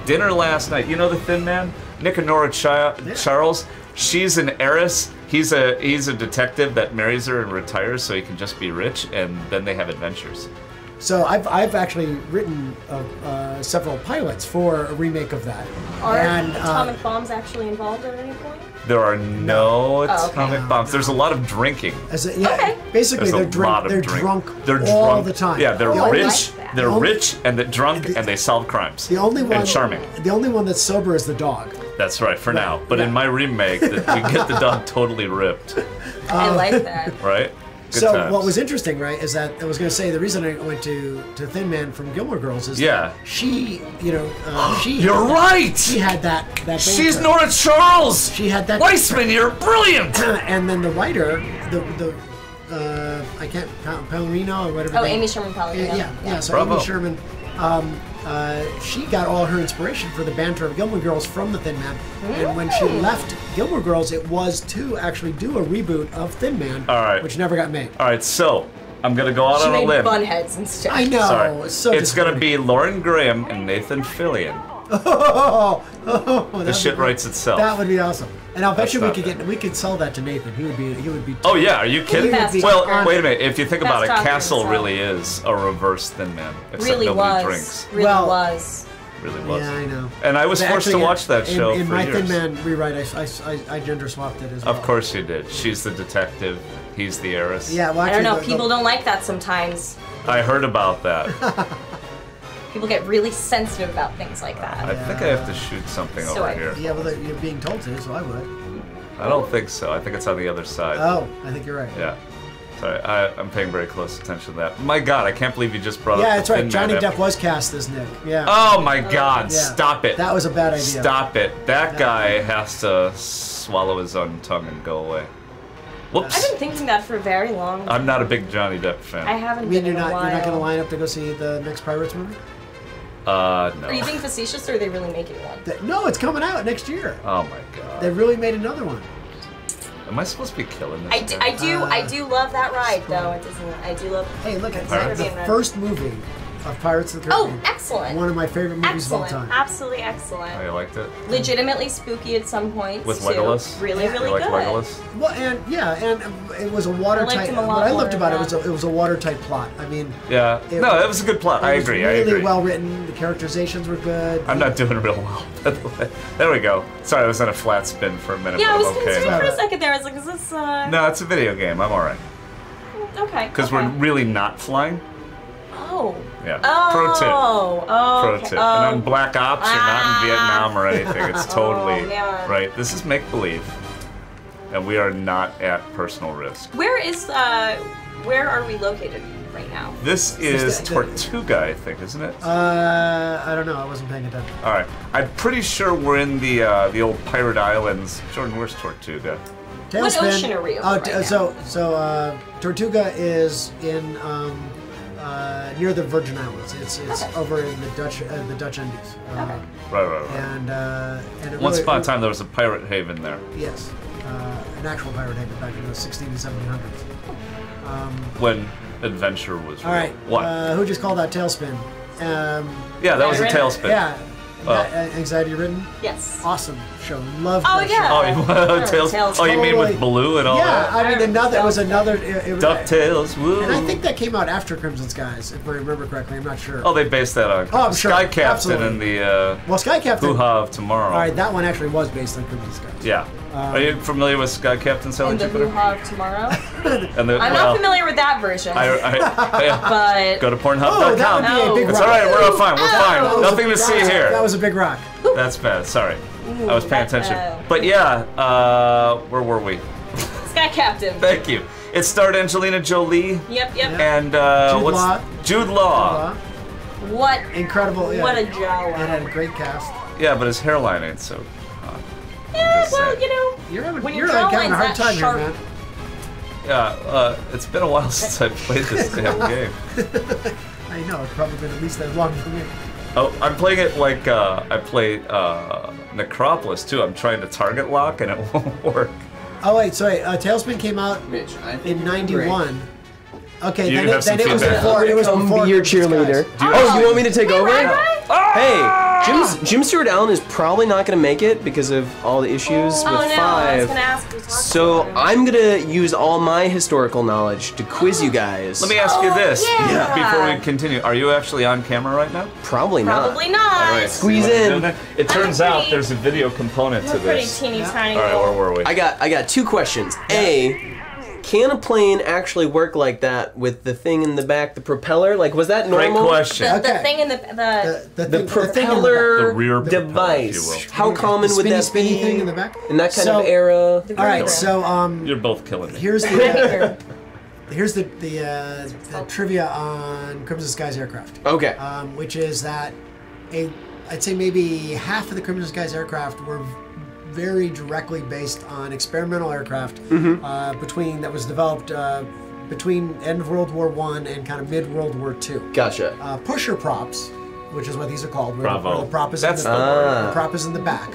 dinner last night. You know The Thin Man? Nick and Nora Charles. She's an heiress. He's a detective that marries her and retires so he can just be rich, and then they have adventures. So I've actually written several pilots for a remake of that. Are and, atomic bombs actually involved at any point? There are no Oh, okay. atomic bombs. There's a lot of drinking. Okay. Basically, There's a lot of they're drink. drunk They're all drunk. the time. Yeah, they're Oh, I rich. like that. They're The only- rich and they're drunk and they solve crimes. The only one and charming. The only one that's sober is the dog. That's right for now. But in my remake, we get the dog totally ripped. I like that. Right? Good So times. what was interesting, right, is that I was going to say the reason I went to Thin Man from Gilmore Girls is that she, she. You're had that- right! She had that. She's banter. Nora Charles! She had that. Weisman, you're brilliant! And then the writer, I can't, Palomino or whatever. Oh, they- Amy Sherman Palladino. Yeah. So Bravo. Amy Sherman, she got all her inspiration for the banter of Gilmore Girls from the Thin Man. And when she left Gilmore Girls, it was to actually do a reboot of Thin Man, All right. which never got made. All right, so I'm going to go out She on a made limb. bunheads instead. I know. Sorry. It's so It's going to disappointing. be Lauren Graham and Nathan Fillion. The The shit writes itself. That would be awesome. And I'll bet That's you not we could sell that to Nathan. He would be. Oh yeah, are you kidding? Fast Well, talker. wait a minute. If you think about it, Fast talker Castle himself. really is a reverse Thin Man, except Really nobody was. drinks. Really Well- was. Really was. Yeah, I know. And I was forced to Actually, watch that show in for my years. Thin Man rewrite, I gender swapped it as well. Of course you did. She's the detective. He's the heiress. Yeah, well, I actually, don't know. People don't like that sometimes. I heard about that. People get really sensitive about things like that. I think I have to shoot something So over I- here. Yeah, well, you're being told to, so I would. I don't think so. I think it's on the other side. Oh, I think you're right. Yeah. Sorry, I'm paying very close attention to that. My God, I can't believe you just brought up Yeah, the that's right. Thin Johnny Man Depp after- was cast as Nick. Yeah. Oh my God! Yeah. Stop it! That was a bad idea. Stop it! That guy has to swallow his own tongue and go away. Whoops! I've been thinking that for very long. I'm not a big Johnny Depp fan. I haven't I mean, been you're in a not while. going to line up to go see the next Pirates movie? No. Are you being facetious, or are they really making one? No, it's coming out next year. Oh my God! They really made another one. Am I supposed to be killing this? I do love that ride though. It doesn't. I do love. Hey, look, it's the never being read. first movie of Pirates of the Oh, Caribbean. excellent. One of my favorite movies Excellent. of all time. Absolutely excellent. I liked it. Legitimately spooky at some points. With too. Legolas? Really, really You like good. Legolas? Well, and it was a watertight. him a lot What I more loved about it in was that. it was a watertight plot. I mean, Yeah. No, it was a good plot. I it was agree. Really I agree. well written. The characterizations were good. I'm not doing real well. By the way. There we go. Sorry, I was on a flat spin for a minute. Yeah, I but was I'm okay. concerned for a second there. I was like, is this No, it's a video game. I'm alright. Okay. Because okay. we're really not flying. Oh. Yeah. Oh. Pro tip. Oh. Pro okay. tip. Oh. And on Black Ops, you're not in Vietnam or anything. It's totally man. right. This is make believe, and we are not at personal risk. Where are we located right now? This is the- Tortuga, I think, isn't it? I don't know. I wasn't paying attention. All right. I'm pretty sure we're in the old Pirate Islands. Jordan, where's Tortuga? What Tailspin. ocean are we over right now? So Tortuga is in near the Virgin Islands. It's Okay. over in the Dutch Indies. Okay. Right. And it Once really- upon a time, there was a pirate haven there. Yes, an actual pirate haven back in the 16 and 1700s. When adventure was. All right. What? Who just called out Tailspin? Yeah, that was a Pirate? tailspin. Yeah. Oh. Anxiety Ridden. Yes. Awesome show. Love. Oh that yeah. show. Oh, you Tails. Oh, you mean with Totally. Baloo and all Yeah, that? I mean another. It was another. It was, DuckTales, woo. And I think that came out after Crimson Skies, if I remember correctly. I'm not sure. Oh, they based that on Oh, I'm sure. Sky Captain Absolutely. and the Well, Sky Captain. Hoo-Ha of Tomorrow. All right, that one actually was based on Crimson Skies. Yeah. Are you familiar with Sky Captain Sally And the Jupiter? hoo-ha of tomorrow. And the, I'm not familiar with that version. I but go to Pornhub.com. Oh, that would be a big It's rock. all right. We're all fine. We're That fine. was a Nothing to big see rock. here. That was a big rock. That's bad. Sorry. I was paying attention. uh-oh. But yeah, where were we? Sky Captain. Thank you. It starred Angelina Jolie Yep. and Jude Law. Jude Law. What? Incredible. Yeah. What a It Jawa. had a great cast. Yeah, but his hairline ain't so hot. Yeah. just Well, saying. you know. You're having, When you're your having a jawline's hard that time sharp. here, man. Yeah, it's been a while since I played this damn game. I know, it's probably been at least as long for me. Oh, I'm playing it like I play Necropolis too. I'm trying to target lock and it won't work. Oh, wait, sorry. Tailspin came out Mitch, I think in you're great. '91. Okay, You then have it, some then it was feedback. before. It was Come before be your Crimson cheerleader. Skies. Oh, you want me to take over? Right? Hey, Jim Stewart Allen is probably not going to make it because of all the issues Oh with no, I was 5. gonna ask who talked So to him. I'm gonna use all my historical knowledge to quiz you guys. Let me ask you this yeah. before we continue. Are you actually on camera right now? Probably not. Probably not. All right. Squeeze see what I'm in. doing there? It turns I'm out pretty- there's a video component to We're pretty this. teeny tiny. All right, where were we? I got 2 questions. A, can a plane actually work like that with the thing in the back, the propeller? Like, was that Great normal? question. The Okay. thing in the The thing in the back. propeller The rear propeller, device. if you will. How common The would that spinny be thing in the back. in that kind So- of era? All right, so You're both killing me. here's the trivia on Crimson Skies aircraft. Okay. Which is that I'd say maybe half of the Crimson Skies aircraft were very directly based on experimental aircraft between that was developed between end of World War I and kind of mid World War II. Gotcha. Pusher props, which is what these are called. Where Bravo. the prop is That's in the word. the prop is in the back.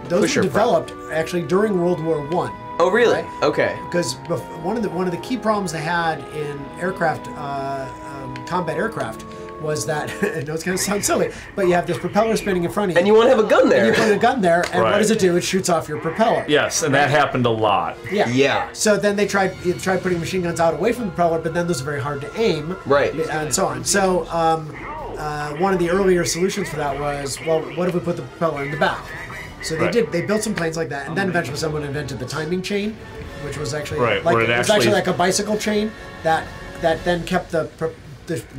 Those Pusher were prop. developed actually during World War I. Oh, really? Right. Okay. Because one of the key problems they had in aircraft, combat aircraft, was that I know it's going to sound silly, but you have this propeller spinning in front of you, And you want to have a gun and there? you put a gun there, and Right. what does it do? It shoots off your propeller. Yes, and that happened a lot. Yeah. Yeah. So then they tried putting machine guns out away from the propeller, but then those are very hard to aim. Right. And so on. So one of the earlier solutions for that was, well, what if we put the propeller in the back? So they Right. did. They built some planes like that, and then eventually someone invented the timing chain, which was actually Right, like where it it was actually- actually like a bicycle chain that then kept the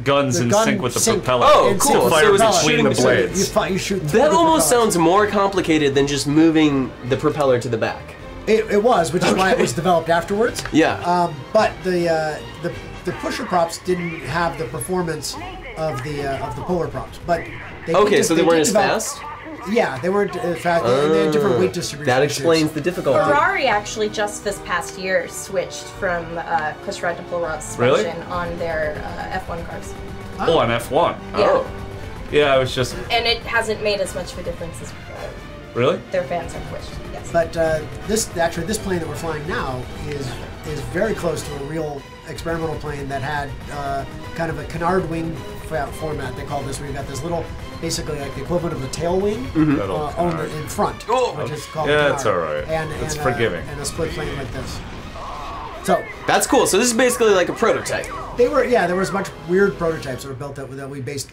Guns the in gun sync with the sync propeller. Oh, in cool. sync with Fire So it was propeller. between the shooting- blades. You shoot. That through the almost propeller. sounds more complicated than just moving the propeller to the back. It was, which is why it was developed afterwards. Yeah. But the pusher props didn't have the performance of the puller props. But they Okay, did- so they weren't did as develop- fast? Yeah, they weren't fast. They had different weight distribution. That issues. explains the difficulty. Ferrari actually just this past year switched from push-rod to pull-rod Really? suspension on their F1 cars. Oh, on F1. Yeah. Oh. Yeah, I was just... And it hasn't made as much of a difference as Really? their fans have wished. Yes. But this plane that we're flying now is very close to a real experimental plane that had kind of a canard wing format, they call this, where you got this little, basically like the equivalent of the tail wing in front, which is called Yeah, canard. it's all right. It's forgiving. And a split plane like this. So that's cool. So this is basically like a prototype. They were, there was a bunch of weird prototypes that were built that we based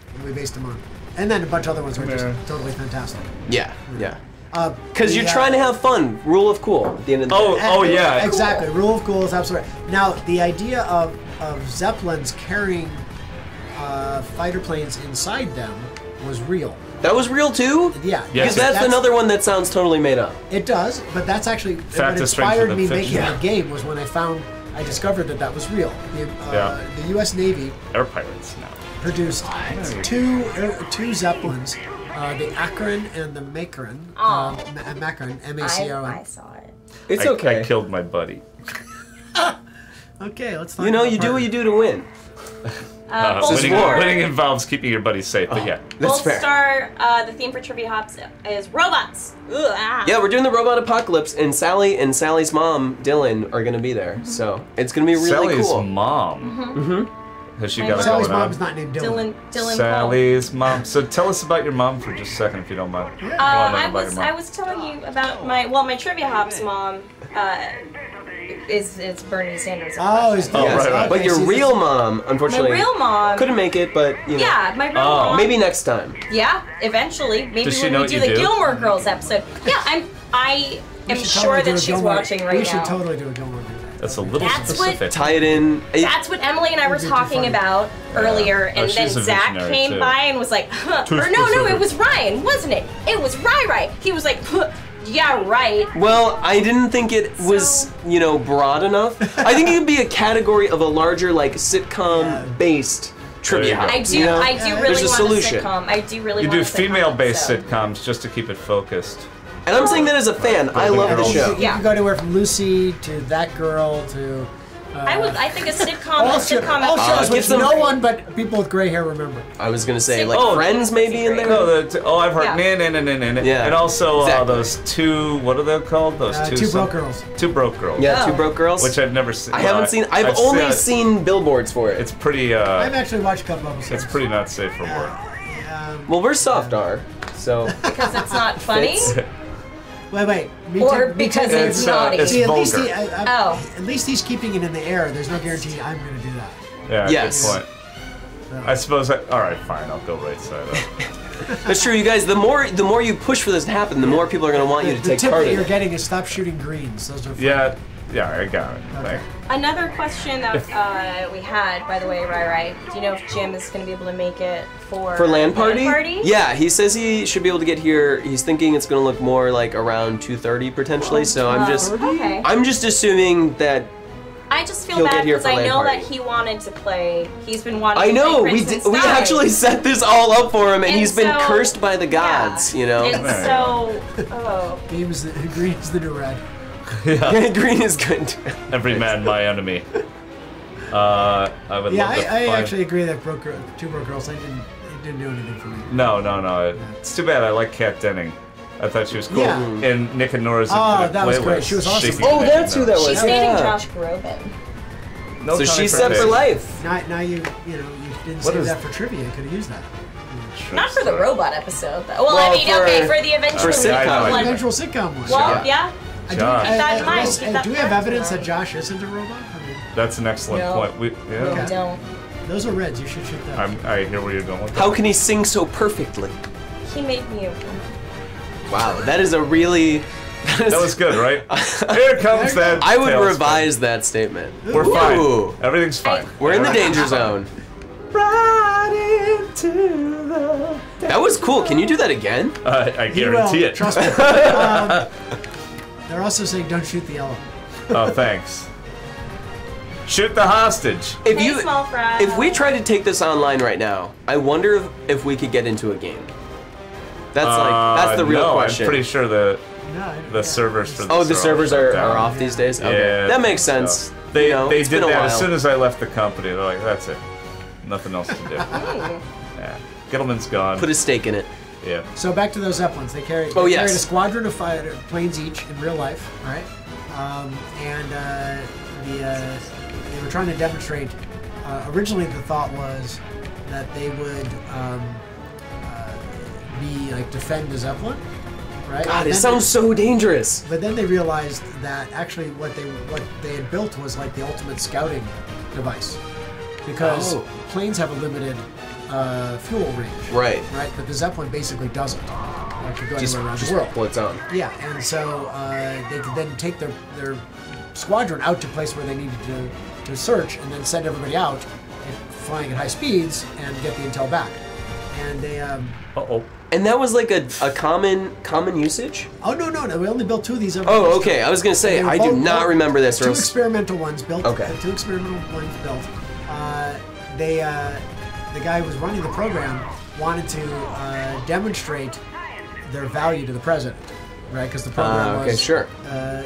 them on, and then a bunch of other ones were just totally fantastic. Yeah. Because you're trying to have fun. Rule of cool at the end of the day. Yeah. Exactly. Rule of cool is absolutely right. Now, the idea of Zeppelins carrying fighter planes inside them was real. That was real too? Yeah. Because that's another one that sounds totally made up. It does, but that's actually what inspired me making the game was when I discovered that was real. The U.S. Navy Air pirates now produced two Zeppelins. The Akron and the Macron. Macron, M-A-C-R-O-N. I saw it. It's okay. I killed my buddy. Okay, let's talk you do what you do to win. Winning involves keeping your buddy safe, but yeah. That's fair. Star, the theme for Trivia Hops is robots. Yeah, we're doing the robot apocalypse, and Sally and Sally's mom, Dylan, are going to be there. So it's going to be really cool. Sally's mom? Has she got Sally's it going on? mom's not named Dylan. Dylan Sally's mom. So tell us about your mom for just a second, if you don't mind. I was telling you about my Trivia Hops mom is Bernie Sanders. Right. Okay, but your real mom, unfortunately, my real mom couldn't make it. But you know, yeah, my real mom. Maybe next time. Yeah, eventually. Maybe Does she when know we what do you the do? Gilmore Girls episode. Yeah, I am sure that she's watching right now. We should totally do a Gilmore Girls. That's a little specific. Tie it in. That's what Emily and I were talking about earlier, and then Zach came by and was like, or no, it was Ryan, wasn't it? It was Rai. He was like, yeah, right. Well, I didn't think it was, broad enough. I think it could be a category of a larger, like, sitcom-based trivia. I do really There's a want solution. a sitcom. I do really You want do a sitcom female-based episode. sitcoms just to keep it focused. And I'm saying that as a fan. I love the show. You can go anywhere from Lucy to That Girl to. I think a sitcom. All shows which no one but people with gray hair remember. I was gonna say Friends maybe in there. No, I've heard nah. Yeah. And also Exactly. those two. What are they called? Those Two Broke Girls. Two Broke Girls. Yeah, Two Broke Girls. Which I've never seen. I haven't seen. I've only seen billboards for it. It's pretty. I've actually watched a couple episodes. It's pretty not safe for work. Well, we're soft R, so. Because it's not funny. Wait. Or because it's naughty. It's See, vulgar. At least he's keeping it in the air. There's no guarantee I'm going to do that. Yeah, Yes. good point. I suppose. All right, fine. I'll go right side up. That's true, you guys. The more you push for this to happen, the more people are going to want you to take tip part that in you're it. getting is stop shooting greens. Those are fun. Yeah, I got it. Okay. Another question that we had, by the way, Rai, do you know if Jim is going to be able to make it for LAN party? Yeah, he says he should be able to get here. He's thinking it's going to look more like around 2:30 potentially. So I'm just assuming that. I just feel He'll bad get here because for I LAN know party. that he wanted to play. He's been wanting I to know play we Prince's we Dive. actually set this all up for him, and he's been so- cursed by the gods. Yeah. You know. And so, Green is the new red. Yeah. Green is good. Every man my enemy. I would love to I find... actually agree that Two Broke Girls. It didn't do anything for me. No. It's too bad. I like Kat Denning. I thought she was cool. Yeah. And Nick and Nora's that playlist. was great. She was awesome. Shaking Oh, Nick that's and who that Nora. was. she's dating Yeah. Josh Groban. No So time she's for set for dating. life. Now you didn't What save is- that for trivia. You could have used that. Not for the robot episode, though. Well, Well, I mean, for the eventual for sitcom. one. Eventual sitcom one. Well, yeah. Keep Josh. that in mind. Keep that do we have in mind. evidence that Josh isn't a robot? I mean, That's an excellent No. point. We Don't. those are reds. You should shoot them. I hear where you're going with that. How can he sing so perfectly? He made me. Wow, that is a really. That was good, right? Here comes that. I would tailspin. revise that statement. We're Ooh. fine. Everything's fine. We're in the danger zone. Right into the. That was cool. Can you do that again? I He will, guarantee it. Trust me. They're also saying don't shoot the elephant. Oh, thanks. Shoot the hostage. If Hey, small fry. if we try to take this online right now, I wonder if we could get into a game. That's the real no, question. I'm pretty sure the No, servers for this Oh, the are all servers shut are down. off these days? Yeah, Okay. That makes so sense. They It's did been a that as while. soon as I left the company. They're like, that's it. Nothing else to do. Yeah. Gitelman's gone. Put a stake in it. Yeah. So back to those Zeppelins. They carried a squadron of planes each in real life, right? They were trying to demonstrate. Originally, the thought was that they would be like defend the Zeppelin, right? God, it sounds so dangerous. But then they realized that actually what they had built was like the ultimate scouting device, because planes have a limited fuel range. Right. Right. But the Zeppelin basically doesn't. Like you go anywhere around the world. What's on? Yeah, and so they could then take their squadron out to a place where they needed to search, and then send everybody out, flying at high speeds, and get the intel back. And they. And that was like a common usage? Oh no, we only built 2 of these. Oh, okay. I was gonna say I do not remember this. 2 experimental ones built. Okay. 2 experimental ones built. The guy who was running the program wanted to demonstrate their value to the president, right? Because the program was. Okay, sure.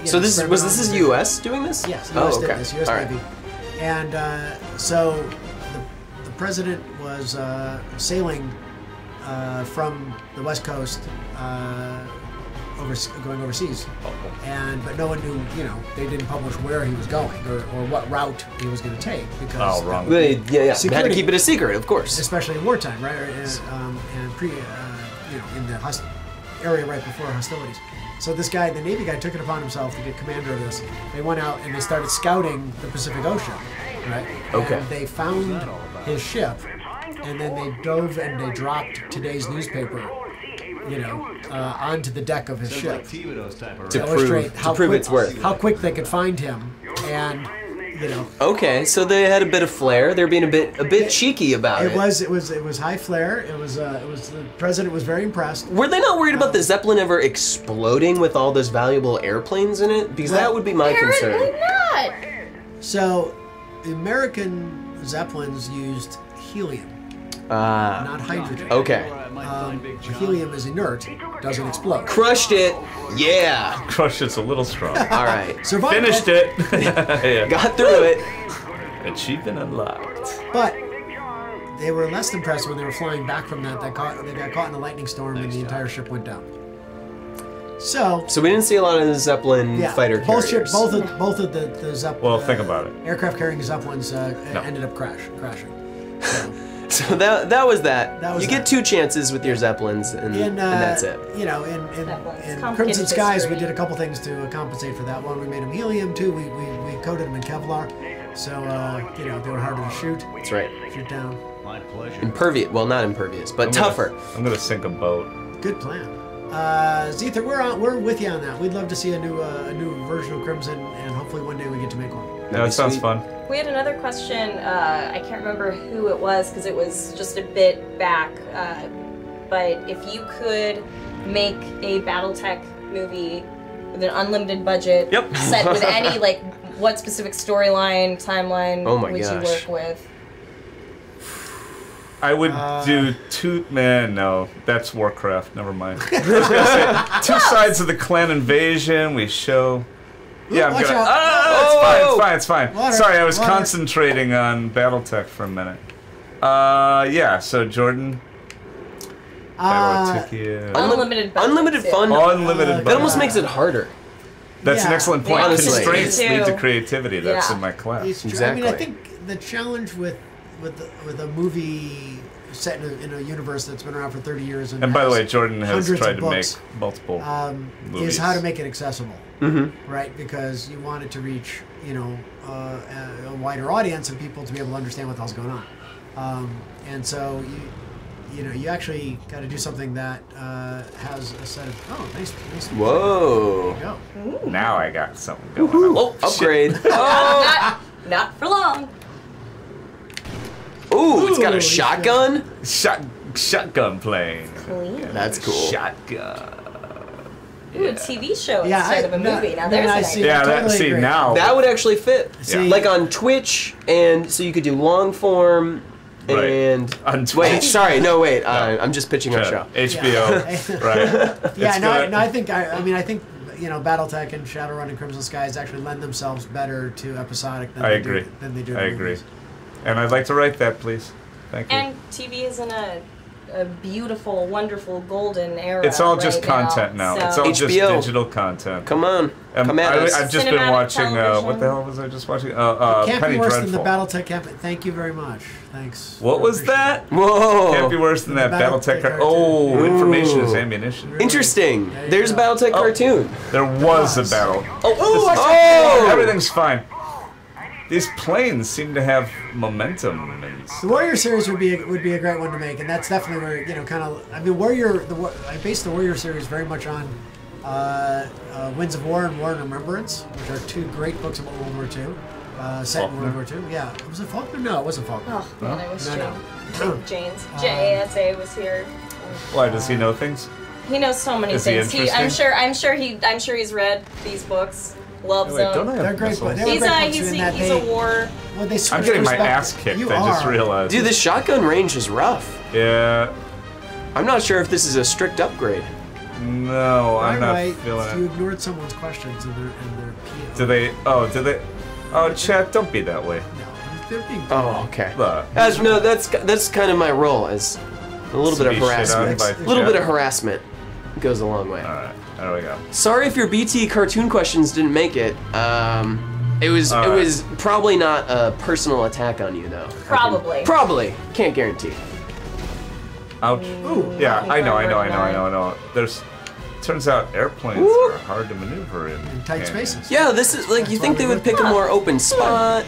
So this is U.S. doing this? Yes, U.S. did this. U.S. Navy. Right. And so the president was sailing from the West Coast going overseas, but no one knew. They didn't publish where he was going or what route he was going to take because wrong. They had to keep it a secret, of course, especially in wartime, right? And pre, in the area right before hostilities. So this guy, the Navy guy, took it upon himself to get commander of this. They went out and they started scouting the Pacific Ocean, right? Okay. And they found his ship, and then they dove and they dropped today's newspaper, onto the deck of his ship to prove its worth. How quick they could find him, and Okay, so they had a bit of flair. They're being a bit cheeky about it. It was high flair. It was the president was very impressed. Were they not worried about the Zeppelin ever exploding with all those valuable airplanes in it? Because that would be my concern. Apparently not. So, the American Zeppelins used helium, not hydrogen. Okay. Helium is inert, doesn't explode. Crushed it. Yeah. Crush it's a little strong. All right. Survived Finished it. Yeah. Got through it. Achievement unlocked. But they were less impressed when they were flying back from that. They got caught in a lightning storm and the entire ship went down. So we didn't see a lot of the Zeppelin fighter carriers. Both of the Zeppelin. Well, think about it. Aircraft carrying Zeppelins ended up crashing. So that was that. That was you that. get 2 chances with your Zeppelins, and that's it. In Crimson Skies, we did a couple things to compensate for that. 1, we made them helium. 2, we coated them in Kevlar, so they were harder to shoot. That's right. Shoot down. My pleasure. Impervious. Well, not impervious, but tougher. I'm gonna sink a boat. Good plan. Zether, we're with you on that. We'd love to see a new version of Crimson, and hopefully one day we get to make one. Yeah, that sounds fun. We had another question. I can't remember who it was because it was just a bit back. But if you could make a BattleTech movie with an unlimited budget, set with any what specific storyline, timeline would you work with? I would do 2. Man, no, that's Warcraft. Never mind. I was gonna say 2 sides of the clan invasion. We show. Yeah, I'm gonna. It's fine. Water, Sorry, I was concentrating on BattleTech for a minute. So Jordan. Unlimited budget. Unlimited fun. Unlimited budget. That almost makes it harder. That's an excellent point. Honestly. Constraints lead to creativity. That's in my class. Exactly. I think the challenge with a movie set in a universe that's been around for 30 years and by the way, Jordan has tried to make books, multiple movies. is how to make it accessible, right? Because you want it to reach a wider audience and people to be able to understand what the hell's going on. And so you actually got to do something that has a set of nice. Whoa. There you go. Now I got something going on. Oh, upgrade. Not for long. Ooh, it's got a shotgun? Shotgun plane. Clean. That's cool. Shotgun. Ooh, a TV show instead of a movie. Now there's an idea. Yeah, totally agree. now. That would actually fit. See, like on Twitch, and so you could do long form and... On Twitch. Wait, sorry, no, wait. I'm just pitching our show. HBO, right. Yeah, no, I think BattleTech and Shadowrun and Crimson Skies actually lend themselves better to episodic than they do. I agree. And I'd like to write that, please. Thank you. And TV isn't a a beautiful, wonderful golden era. It's all just right content now. So. It's all just HBO. digital content. Come on. Come at us. I've just been Cinematic watching. television. What the hell was I just watching? Can't Penny be worse Dreadful. than the BattleTech campaign. Thank you very much. Thanks. What was that? Whoa. Can't be worse than that BattleTech BattleTech. cartoon. Oh, information is Ooh. ammunition. Interesting. There you There's a go. BattleTech cartoon. There was a battle. Oh! Everything's fine. These planes seem to have momentum. And The Warrior series would be a great one to make, and that's definitely where kind of. I mean, I based the Warrior series very much on Winds of War and War and Remembrance, which are two great books about World War II. Set in World War II. Yeah, was it Faulkner? No, it wasn't Faulkner. Oh man, I wish No. James JSA was here. why does he know things? He knows so many Is he things. interesting? I'm sure he's read these books. Loves Wait, don't I them. have They're great missiles? books. They were He's great a books he's in a, that he's they- a war. Well, they I'm switched getting my perspective. ass kicked. You I just are. realized. Dude, the shotgun range is rough. Yeah. I'm not sure if this is a strict upgrade. No, I'm not Right, feeling you it. ignored someone's questions and their PO. Do they? Oh, do they? Oh, chat, don't be that way. No, they're being. Oh, okay. Look. That's kind of my role as a little bit of Be shit on harassment. by A little chat. bit of harassment goes a long way. All right, there we go. Sorry if your BT cartoon questions didn't make it. It was All it right. was probably not a personal attack on you though. Probably. Probably. Can't guarantee. Ouch. Ooh. Yeah, I know. There's. Turns out airplanes Ooh. are hard to maneuver in. tight and- spaces. Yeah, this is like you That's think why they we would pick a more open spot.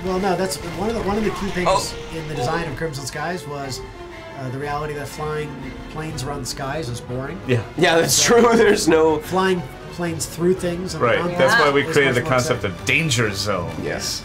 Well, no, that's one of the key things Oh. in the design of Crimson Skies was the reality that flying planes around the skies is boring. Yeah. Yeah, that's true. There's no. Flying planes through things. And Right. around That's things why we is created the much more concept exciting. of danger zone. Yes.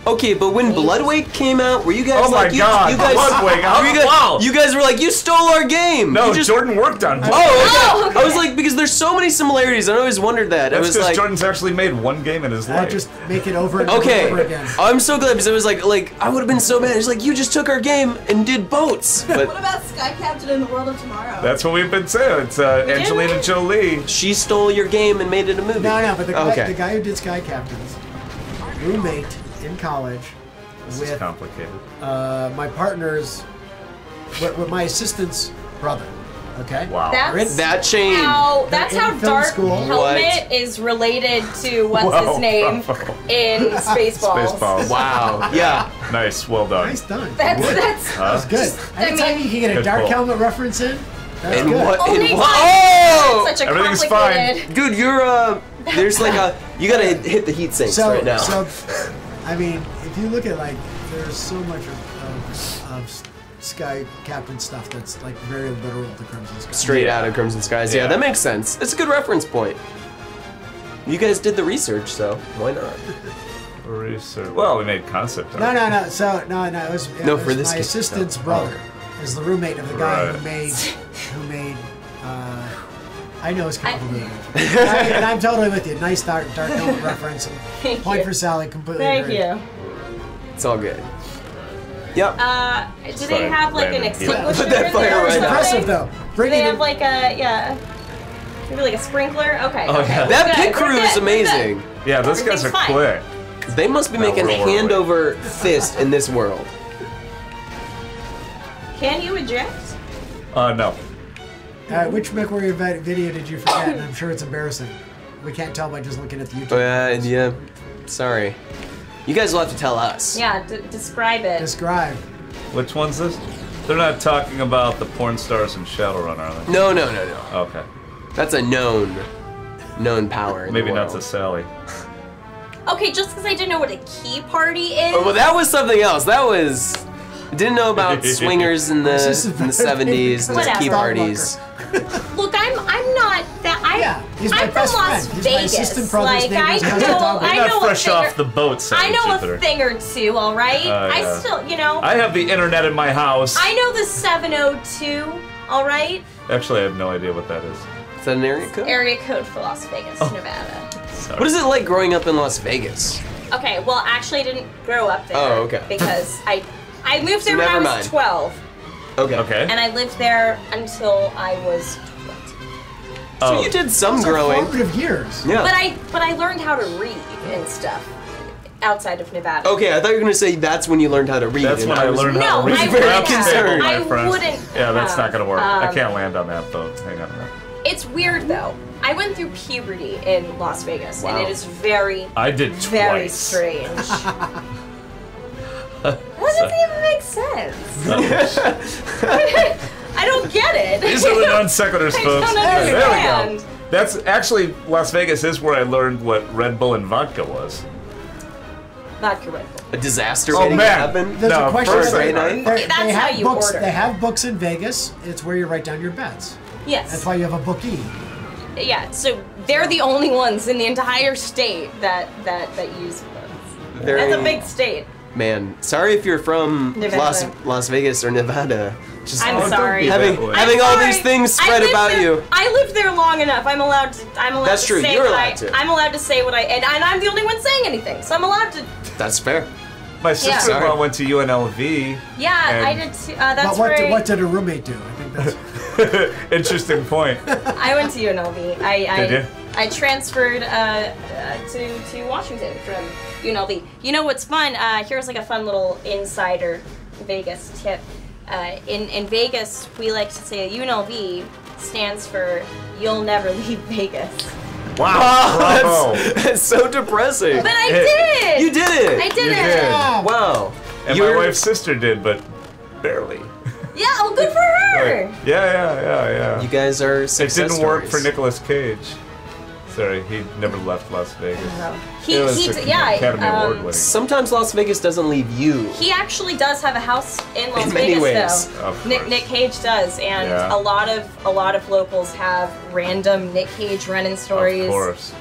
Okay, but when Bloodwake came out, were you guys Oh my like God, you guys? Bloodwake, wow. You guys were like, you stole our game. No, You just, Jordan worked on. Oh, okay. Oh, okay. I was like, because there's so many similarities. I always wondered that. I That's was because like, Jordan's actually made one game in his life. Just make it over and okay, over again. I'm so glad because I was like I would have been so mad. It's like you just took our game and did boats, What but about Sky Captain in the World of Tomorrow? That's what we've been saying. It's Angelina Jolie. she stole your game and made it a movie. No, but the Okay. guy who did Sky Captains, roommate in college, This is with complicated. my partner's, with my assistant's brother. Okay. Wow. That's That chain. That's in how film Dark school. Helmet is related to what's Whoa, his name bravo. in Spaceballs. Spaceballs. Wow. Yeah. Nice. Well done. Nice done. That's Huh? Good. Anytime you can get a Good Dark pull. Helmet reference in, that's And good. what? only And time what? Oh! such a Everything's complicated. Dude, you're there's like you gotta hit the heat sinks So, right now. I mean, if you look at there's so much of Sky Captain stuff that's like very literal to Crimson Sky. Straight out of Crimson Skies. Yeah, Yeah. that makes sense. It's a good reference point. You guys did the research, so why not? Research. Well, we made concept art. No. So no, it was, it No, was for this my game. assistant's No. brother is the roommate of the guy Right. who made. I know it's complicated, and I'm totally with you. Nice Dark Helmet reference. Thank Point you. for Sally. Completely. Thank agree. you. It's all good. Yep. Do they have like an Random extinguisher? Put that in fire there or right It's now. something? impressive though. Do Bringing they have in, like maybe like a sprinkler? Okay. Oh, okay. yeah. That We're pit good, we're crew good, is we're good. amazing. Yeah, those guys are Everything's fine. quick. They must be No, making we're hand over fist in this world. Can you eject? No. which MechWarrior video did you forget? And I'm sure it's embarrassing. We can't tell by just looking at the YouTube. Yeah. Sorry. You guys will have to tell us. Yeah. Describe it. Describe. Which one's this? They're not talking about the porn stars in Shadowrun, are they? No. Okay. That's a known power. In Maybe the not world. to Sally. Okay, just because I didn't know what a key party is. Oh, well, that was something else. That was. Didn't know about swingers in the 70s and Whatever. key parties. Look, I'm not that. He's my I'm from best Las friend. He's my Vegas. assistant brother's Like name I is Mr. know, Dog. I You're know not a fresh thing off or, the boat, Sally I know Jupiter. a thing or two. All right. I yeah. still, I have the internet in my house. I know the 702. All right. Actually, I have no idea what that is. Is that an area code? Area code for Las Vegas, Oh. Nevada. Sorry. What is it like growing up in Las Vegas? Okay. Well, actually, I didn't grow up there. Oh, okay. Because I moved there when Never I was mind. 12, Okay. Okay. and I lived there until I was 20. So Oh. you did some Those are growing. formative years. Yeah. But I learned how to read and stuff outside of Nevada. Okay, I thought you were gonna say that's when you learned how to read. That's and when I learned how to read. I Grab wouldn't the have. table, my I friend. wouldn't Yeah, that's have. not gonna work. I can't land on that boat. Hang on a minute. It's weird though. I went through puberty in Las Vegas, Wow. and it is very, I did very twice. strange. That doesn't even make sense. I don't get it. These are the non sequiturs, I folks. don't There we understand. go. That's actually Las Vegas is where I learned what Red Bull and vodka was. Vodka Red Bull. A disaster Oh, waiting to man. happen. There's a question. first Friday I- night. That's they how have you books. order. They have books in Vegas. It's where you write down your bets. Yes. That's why you have a bookie. Yeah. So they're the only ones in the entire state that use books. Very- That's a big state. Man, sorry if you're from Nevada. Las Vegas or Nevada. Just I'm sorry. having I'm having all sorry. these things I spread lived about there- you. I lived there long enough. I'm allowed to. That's to true, Say you're what allowed to. I'm allowed to say what and I'm the only one saying anything, so I'm allowed to. That's fair. My sister-in-law Sorry. went to UNLV. Yeah, And- I did too. That's But right. what did a roommate do? I think that's. Interesting point. I went to UNLV. Did you? I transferred to Washington from UNLV. You know what's fun? Here's like a fun little insider Vegas tip. In Vegas, we like to say UNLV stands for You'll Never Leave Vegas. Wow. Bravo. That's so depressing. But I did! You did it. I did You it! did. Wow. And my wife's sister did, but barely. Yeah, well, good for her! Yeah. You guys are It success didn't work for stories. Nicolas Cage. Sorry, he never left Las Vegas. He, It was he, the yeah, Academy Award winning. Sometimes Las Vegas doesn't leave you. he actually does have a house in Las In many Vegas, ways. though. Of Nick course. Cage does, and Yeah. a lot of locals have random Nick Cage run-in stories. Of course.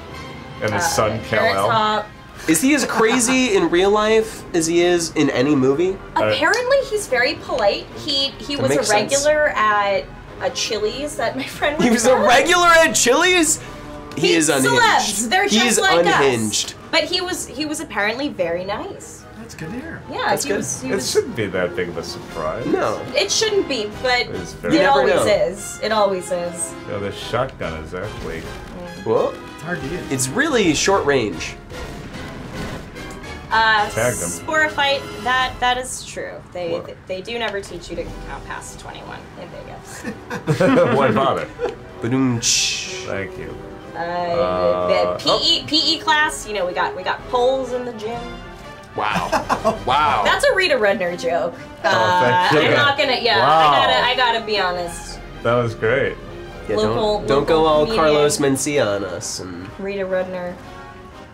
And his son, Carrot Kal-El. Top. Is he as crazy in real life as he is in any movie? Apparently, he's very polite. He was a makes sense. regular at a Chili's that my friend He went was to. a regular at Chili's? He is unhinged. Celebs. They're he just is like unhinged. us. But he was apparently very nice. That's good to hear. Yeah, That's he good. was. He It was. shouldn't be that big of a surprise. No. It shouldn't be, but It's very- it You never always know. is. It always is. You know, this shotgun is actually... Well, It's hard to use. it's really short range. Tagged him. Sporophyte, that is true. What? They do never teach you to count past 21 in Vegas. Why bother? Ba-doom-tsh. Thank you. The PE class, you know, we got poles in the gym. Wow. Wow. That's a Rita Rudner joke. thank you. I'm not gonna. Yeah, Wow. I gotta be honest. That was great. Yeah, Local- don't go local all comedian. Carlos Mencia on us. And Rita Rudner.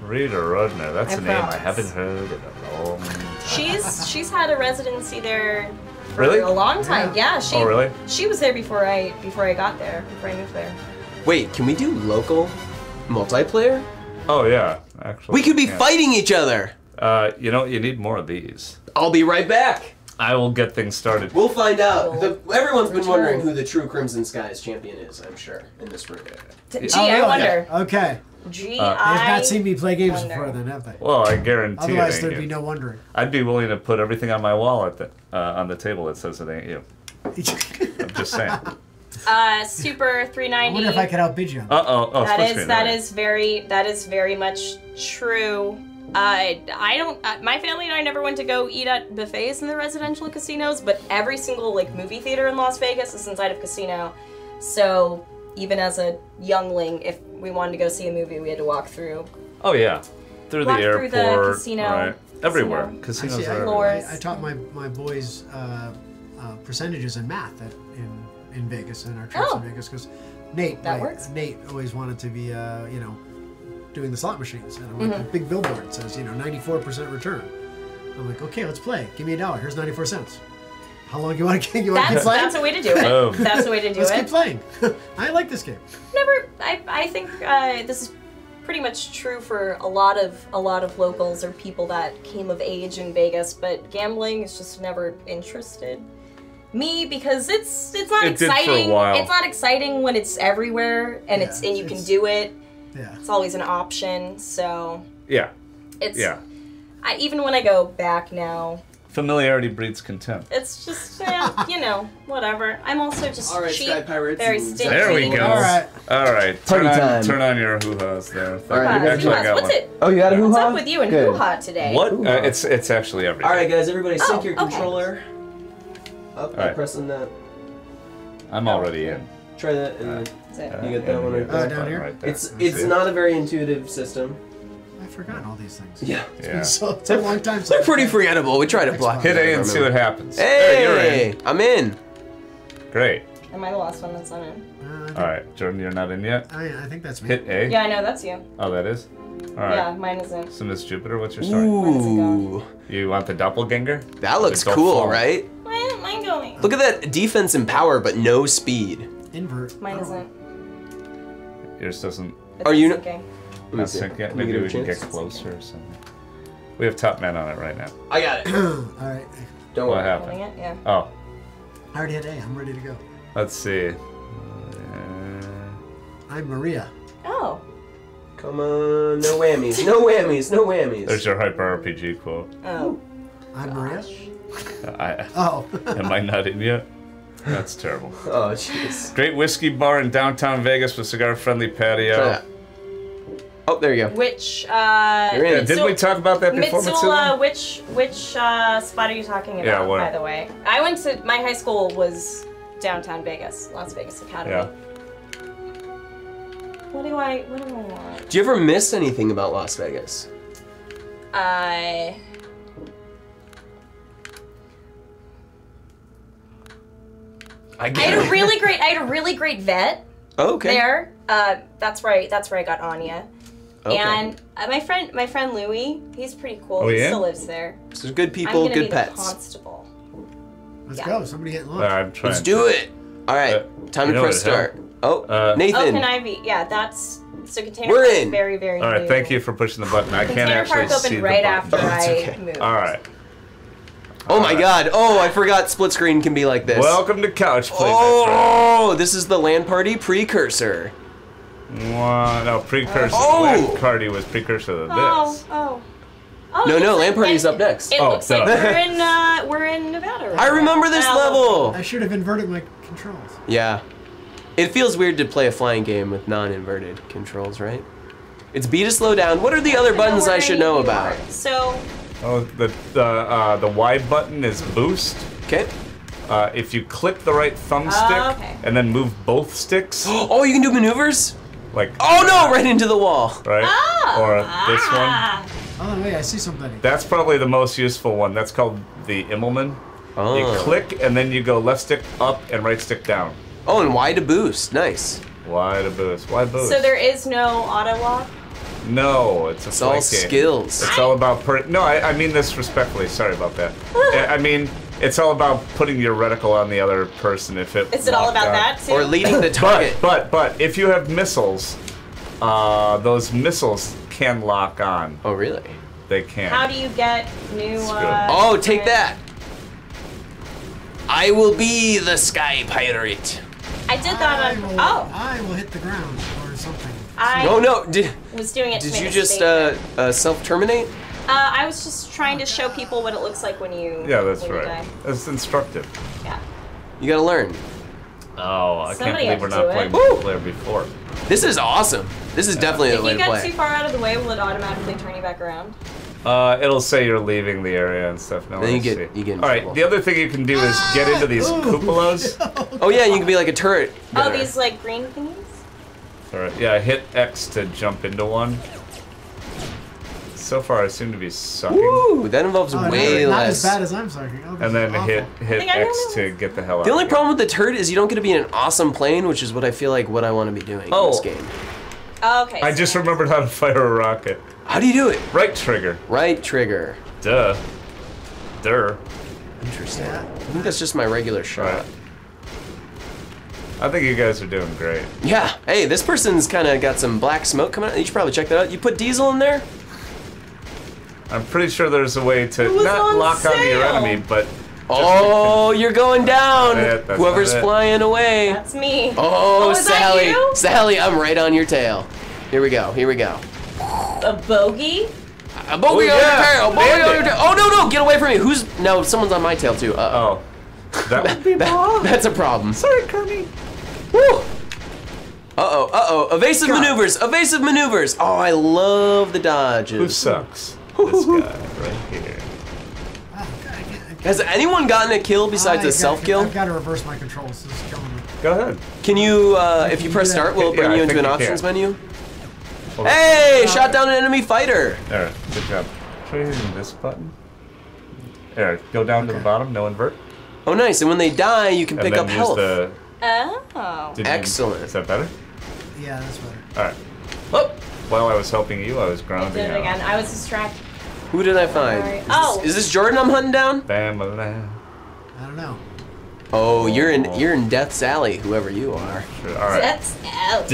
Rita Rudner, that's I a name I promise. haven't heard in a long time. She's had a residency there for Really? a long time. Yeah, she. Oh, really? She was there before I got there. Before I moved there. wait, can we do local multiplayer? Oh, yeah, actually. We could be yeah. fighting each other. You know, you need more of these. I'll be right back. I will get things started. We'll find out. Everyone's been Return. wondering who the true Crimson Skies champion is, I'm sure, in this room. Gee, Oh, I really? wonder. Okay. Gee, They've not seen me play games wonder. before then, have they? Well, I guarantee Otherwise, it ain't there'd be you. no wondering. I'd be willing to put everything on my wall on the table that says it ain't you. I'm just saying. Super I 390. wonder if I could outbid you on that. Uh-oh. Oh, That is very much true. I don't. My family and I never went to go eat at buffets in the residential casinos, but every single like movie theater in Las Vegas is inside of a casino. So even as a youngling, if we wanted to go see a movie, we had to walk through. Oh, yeah. Through the Walk through airport. the casino. Right. Everywhere. Casino. Casinos Actually, are Floors. everywhere. I taught my boys percentages in math in Vegas, in our trips Oh. in Vegas, because Nate, That works. Nate always wanted to be, doing the slot machines. And I'm like, Mm-hmm. the big billboard says, 94% return. I'm like, okay, let's play. Give me $1. Here's 94 cents. How long do you want to keep playing? That's a way to do it. Oh. That's a way to do Let's it. keep playing. I like this game. I think this is pretty much true for a lot of locals or people that came of age in Vegas, but gambling is just never interested me because it's not It did for a exciting. while. It's not exciting when it's everywhere and you can do it. Yeah. It's always an option. So Yeah. it's Yeah. even when I go back now Familiarity breeds contempt. It's just, you know, whatever. I'm also just cheap, Sky Pirates very and- stingy. There we go. All right. Turn Party time. Turn on your hoo-has there. All right, Actually, I got What's one. it? Oh, you got a hoo-ha? What's up with you and Good. hoo-ha today? What? It's actually everything. All right, guys, everybody sync your okay. controller. Up by Right. pressing that. I'm already in. Try that. And Is it? You get that one right there. That's Down here? right there. it's See? not a very intuitive system. I've forgotten all these things. Yeah. Yeah. So it's a long time since They're pretty forgettable. We try to block. Hit A and see what happens. There, you're Hey, in. I'm in. Great. Am I the last one that's not in? All right, Jordan, you're not in yet. I think that's me. Hit A. Yeah, I know, that's you. Oh, that is. All right. Yeah, mine is in. So Miss Jupiter, what's your story? Ooh, You want the doppelganger? that looks Don't cool, fall. right? Why isn't mine going? Look at that defense and power, but no speed. Invert. Mine Oh. isn't. Yours doesn't. It's Are you not n- syncing. Let me Not see. sync yet. Let me Maybe give it we a can get chance. closer or something. We have top men on it right now. I got it. All right. Don't What worry. happened? Holding it? Yeah. Oh, I already hit A. I'm ready to go. let's see. I'm Maria. Oh. Come on, no whammies, no whammies, no whammies. There's your hyper RPG quote. Oh. I'm Maria. I, Oh. am I not in yet? That's terrible. Oh, jeez. Great whiskey bar in downtown Vegas with cigar-friendly patio. Try that. Oh, there you go. Which, You're in. Didn't we talk about that before, Mitsula, Mitsula? which spot are you talking about, Yeah, what? by the way? I went to, my high school was downtown Vegas, Las Vegas Academy. Yeah. What do I want? Do you ever miss anything about Las Vegas? I had a really great vet Oh, okay. there. That's where I got Anya. Okay. And my friend Louie, he's pretty cool. Oh, He yeah? still lives there. So there's good I'm people, gonna be good the pets. constable. Let's Yeah. go. Somebody hit lunch. I'm trying. Let's do it. All right, time you to know press what, start. Oh, Oh, Nathan. Conivy. Yeah, that's so container We're Park is in. very, very All right, new. thank you for pushing the button. I can't Container actually Park see opened the right button. after I okay. moved. All right. Oh my God. Oh, I forgot split screen can be like this. Welcome to Couch Play. Oh, this is the LAN party precursor. No, precursor. Oh! LAN party was precursor to this. Oh, No, it no, looks LAN like party's it- up next. It Oh, looks like duh. we're in Nevada. Right I remember this now. level. I should have inverted my controls. Yeah. It feels weird to play a flying game with non-inverted controls, right? It's B to slow down. What are the other buttons I should know about? So, Oh, the Y button is boost. Okay. If you click the right thumbstick okay. and then move both sticks, Oh, you can do maneuvers? like Oh no, right into the wall. right, or this one. ah, Oh, wait, I see somebody. That's probably the most useful one. That's called the Immelman. Oh. You click and then you go left stick up and right stick down. Oh, and Y to boost. Nice. Why to boost? Why boost? so there is no auto lock. No, it's a It's all flight game. skills. It's all about No, I mean this respectfully. Sorry about that. I mean it's all about putting your reticle on the other person if it. Is it all locked about on. that too? Or leading the target. But if you have missiles, those missiles can lock on. Oh, really? They can. How do you get new? Oh, take that. I will be the Sky Pirate. I did that on. I will hit the ground or something. I Oh no, did was doing it. To did make you a just statement. self-terminate? I was just trying to show people what it looks like when you. Yeah, that's when you right. die. That's instructive. Yeah. You gotta learn. Oh, I Somebody can't believe had we're to not do playing it. multiplayer before. This is awesome. This is definitely the If way you to get play. too far out of the way, will it automatically turn you back around? It'll say you're leaving the area and stuff. No, Then let you me get- see. you get in All right. trouble. The other thing you can do is get into these cupolas. Oh yeah, you can be like a turret. Oh, gunner. these like green thingies. All right. Yeah, hit X to jump into one. So far, I seem to be sucking. Ooh, that involves Oh, way not less. as bad as I'm sucking. Oh, this And then is awful. hit think I know X to get the hell out. The only of problem with the turret is you don't get to be in an awesome plane, which is what I feel like what I want to be doing in this game. Oh, okay. I so- just remembered how to fire a rocket. How do you do it? Right trigger. Right trigger. Duh. Durr. Interesting. I think that's just my regular shot. Right. I think you guys are doing great. Yeah. Hey, this person's kind of got some black smoke coming out. You should probably check that out. You put diesel in there? I'm pretty sure there's a way to was not on lock onto your sale. enemy, but Oh, you're going down. That's not Whoever's it. flying away. That's me. Oh, is that Sally. you? Sally, I'm right on your tail. Here we go. Here we go. A bogey? A bogey on your yeah. tail. A bogey on your tail. Oh, no, no. Get away from Kermit, who's... No, someone's on my tail, too. Oh. That would be wrong. That's a problem. Sorry, Kermit. Woo! Uh-oh. Evasive maneuvers. Evasive maneuvers. Oh, I love the dodges. Who sucks? This guy right here. Has anyone gotten a kill besides a self-kill? I've got to reverse my controls. This is killing me. Go ahead. Can you, if you press start, will it bring you into an options menu? Hold Hey! Shot down an enemy fighter! There, good job. Try hitting this button. There, go down to the bottom, no invert. Oh, nice. And when they die, you can pick up health. Oh. Excellent. Is that better? Yeah, that's better. Alright. Oh! While I was helping you, I was I grounding did it out. again. I was distracted. Who did I find? Sorry. Is this Jordan I'm hunting down? Bam, I don't know. Oh, you're in Death's Alley, whoever you are. Sure. Alright. That's out.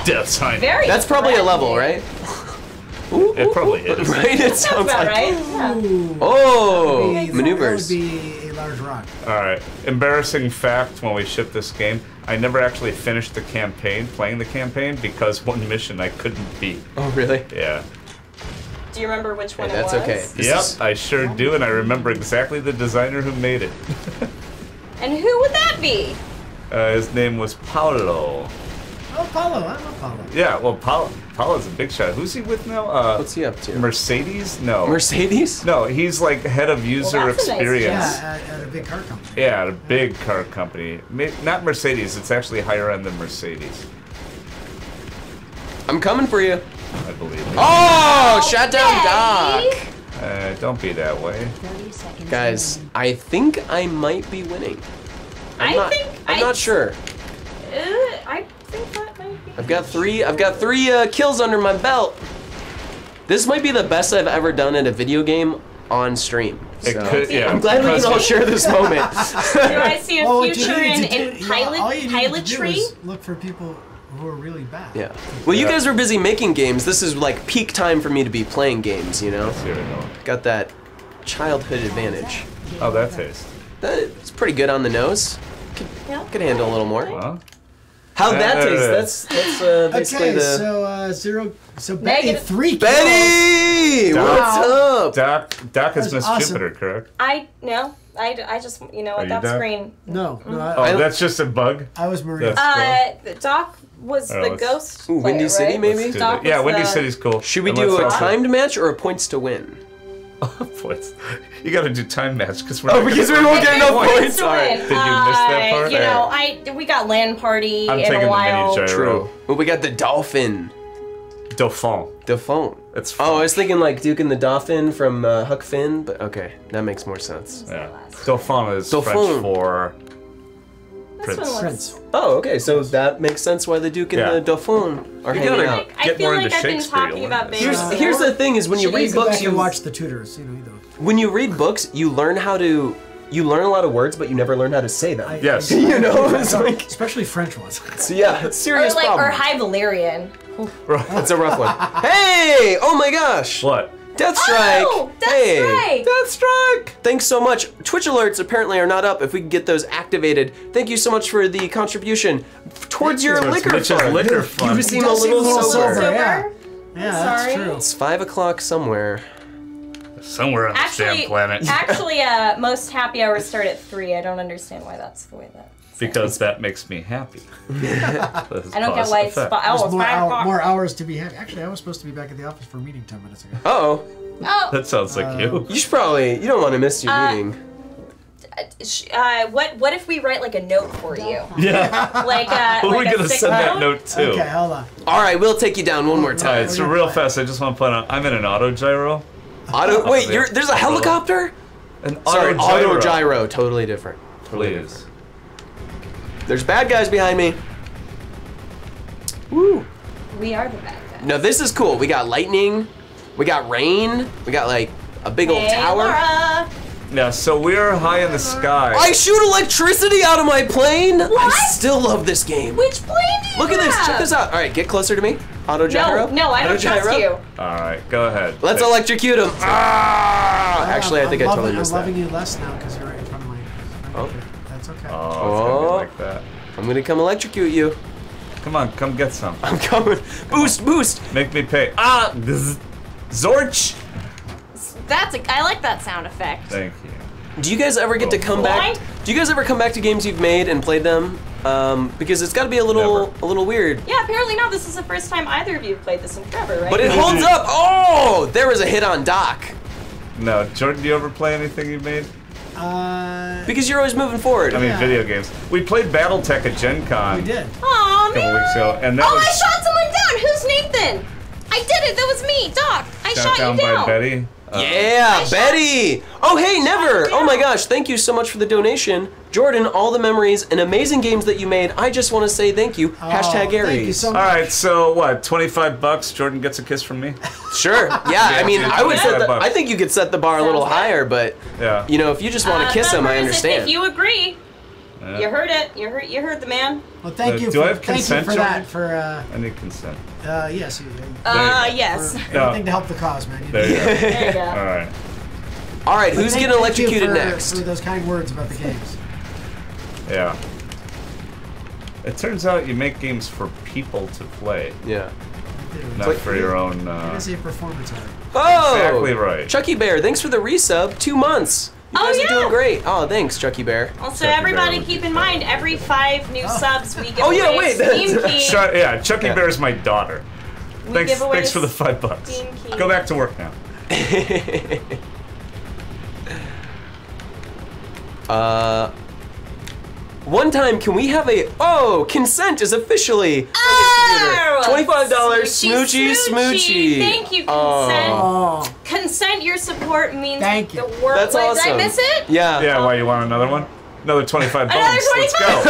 Death's Alley. Very That's probably a level, right? It probably is. Right? It sounds about like. right. Yeah. Oh, That maneuvers. would be a large rock. Alright. Embarrassing fact when we shipped this game, I never actually finished the campaign, playing the campaign, because one mission I couldn't beat. Oh, really? Yeah. Do you remember which one That's it was? okay. Yep, I sure do, and I remember exactly the designer who made it. And who would that be? His name was Paolo. Oh, Paulo. I love Paulo. Yeah, well, Paolo's a big shot. Who's he with now? What's he up to? Mercedes? No. Mercedes? No, he's like head of user that's a nice experience. Yeah, at a big car company. Yeah, at a big car company. Not Mercedes, it's actually higher end than Mercedes, I'm coming for you. I believe. Oh, shot down Doc. Don't be that way. Guys, I think I might be winning. I'm not sure. I think that might be. I've got three kills under my belt. This might be the best I've ever done at a video game on stream. It So, could, yeah. I'm glad we can all share this moment. Do I see a future in all you need to do pilotry? is look for people who are really bad. Yeah. Well, you guys were busy making games. This is like peak time for me to be playing games, you know? Here we go. Got that childhood advantage. Oh, that taste. It's pretty good on the nose. Could handle a little more. Well, How'd that taste? That's basically Okay, the... so Betty, Negative. 3 kills. Betty! What's up? Doc has That's missed awesome. Jupiter, correct? I just you know Are what you that done? screen. No, Oh, that's just a bug? I was Maria. That's Doc was Oh, the let's- ghost. Ooh, Windy player, City, right? maybe? Let's do Doc that. Yeah, was Windy the- City's cool. Should we And do let's a also- timed match or a points to win? Points. You gotta do time match because we're Oh, not because gonna- we won't get enough Points points. to All right. win. Did you miss that part? You know, we got LAN party I'm in taking a the while. mini gyro. True. Well, we got the dolphin. Dauphin. The phone. It's Oh, I was thinking like Duke and the Dolphin from Huck Finn, but okay, that makes more sense. Yeah. Dauphin is Dauphin. French for This Prince. one looks- Prince. Oh, okay, so that makes sense why the Duke and Yeah. the Dauphin are You hanging gotta out. I get feel more like into I've been Shakespeare, talking you'll about learn being this. Here's the thing: is when you You read go books, back and watch the tutors. You don't. when you read books, you learn a lot of words, but you never learn how to say them. Yes. You know, it's like especially French ones. so yeah, it's a serious or problem. High Valyrian. That's a rough one. Hey! Oh my gosh! What? Deathstrike! Oh, Hey! Deathstrike! Deathstrike! Thanks so much. Twitch alerts apparently are not up. If we can get those activated, thank you so much for the contribution towards your Towards liquor Mitch's fund. liquor fund. You seem a does seem little a little sober. sober. Yeah. Sober? Yeah, Sorry. that's true. It's 5 o'clock somewhere. Somewhere on this damn planet. Actually, most happy hours start at 3. I don't understand why that's the way that. Because that makes me happy. I don't get why it's effect. oh, There's it's 5 o'clock. more hours to be happy. Actually, I was supposed to be back at the office for a meeting 10 minutes ago. Uh-oh. Oh, That sounds like you. You should probably, you don't want to miss your meeting. what if we write like a note for you? Yeah. Like Who are we like a gonna sick send that note to? Okay, hold on. All right, we'll take you down one more time. Alright, so real fast, I just want to point out, I'm in an auto gyro. Wait, there's a helicopter? An Sorry, auto auto gyro. gyro, totally different. Totally Please. different. There's bad guys behind me. Woo. We are the bad guys. Now this is cool. We got lightning, we got rain, we got like a big old Hey, tower. Laura. Yeah, so we're high in the sky. I shoot electricity out of my plane. I What? still love this game. Which plane do you Look at this. have? Check this out. All right, get closer to me. Auto gyro. No, I Auto don't trust gyro? you. Alright, go ahead. Let's electrocute him. Ah! Actually, I think I totally missed I'm loving that. you less now because you're right in front of my. Oh. That's okay. Oh, it's gonna be Oh. like that. I'm gonna come electrocute you. Come on, come get some. I'm coming. Boost, boost. Make me pay. Ah! Zorch! I like that sound effect. Thank you. Do you guys ever get to come back? Do you guys ever come back to games you've made and played them? Because it's got to be a little weird. Yeah, apparently not. This is the first time either of you have played this in forever, right? But it holds up. Oh, there was a hit on Doc. No, Jordan, do you ever play anything you made? Because you're always moving forward. I mean, video games. We played BattleTech at Gen Con. We did. Aw, A couple weeks ago, and that I was shot someone down. Who's Nathan? I did it. That was me, Doc. I shot down you down. by Betty. Yeah, Betty! Oh, hey, Never! Oh my gosh, thank you so much for the donation. Jordan, all the memories and amazing games that you made, I just want to say thank you. Hashtag Aries. Thank you so much. All right, so what, $25? Jordan gets a kiss from me? Sure, yeah, I mean, I think you could set the bar a little higher, but, yeah. you know, if you just want to kiss him, I understand. If you agree, Yeah. you heard it. You heard the man. Well, thank you do I for, have consent, thank you for Jordan? that. I need consent. Yes. Yes. Anything to help the cause, man. There you go. There you go. All right. All right, who's getting electrocuted next? For those kind words about the games. Yeah. It turns out you make games for people to play. Yeah. Not for your own. It's a performance art. Oh! Exactly right. Chucky Bear, thanks for the resub. 2 months. You guys are doing great. Oh, thanks, Chucky Bear. Also, everybody keep in mind, every 5 new subs we give away wait. Steam Key. Yeah, Chucky Bear is my daughter. give away Thanks for the $5. Steam Key. Go back to work now. One time, can we have consent is officially $25 smoochy. Thank you, consent. Consent, your support means the world. That's awesome. Did I miss it? Yeah. Yeah, why, you want another one? Another 25 bucks. Another 25.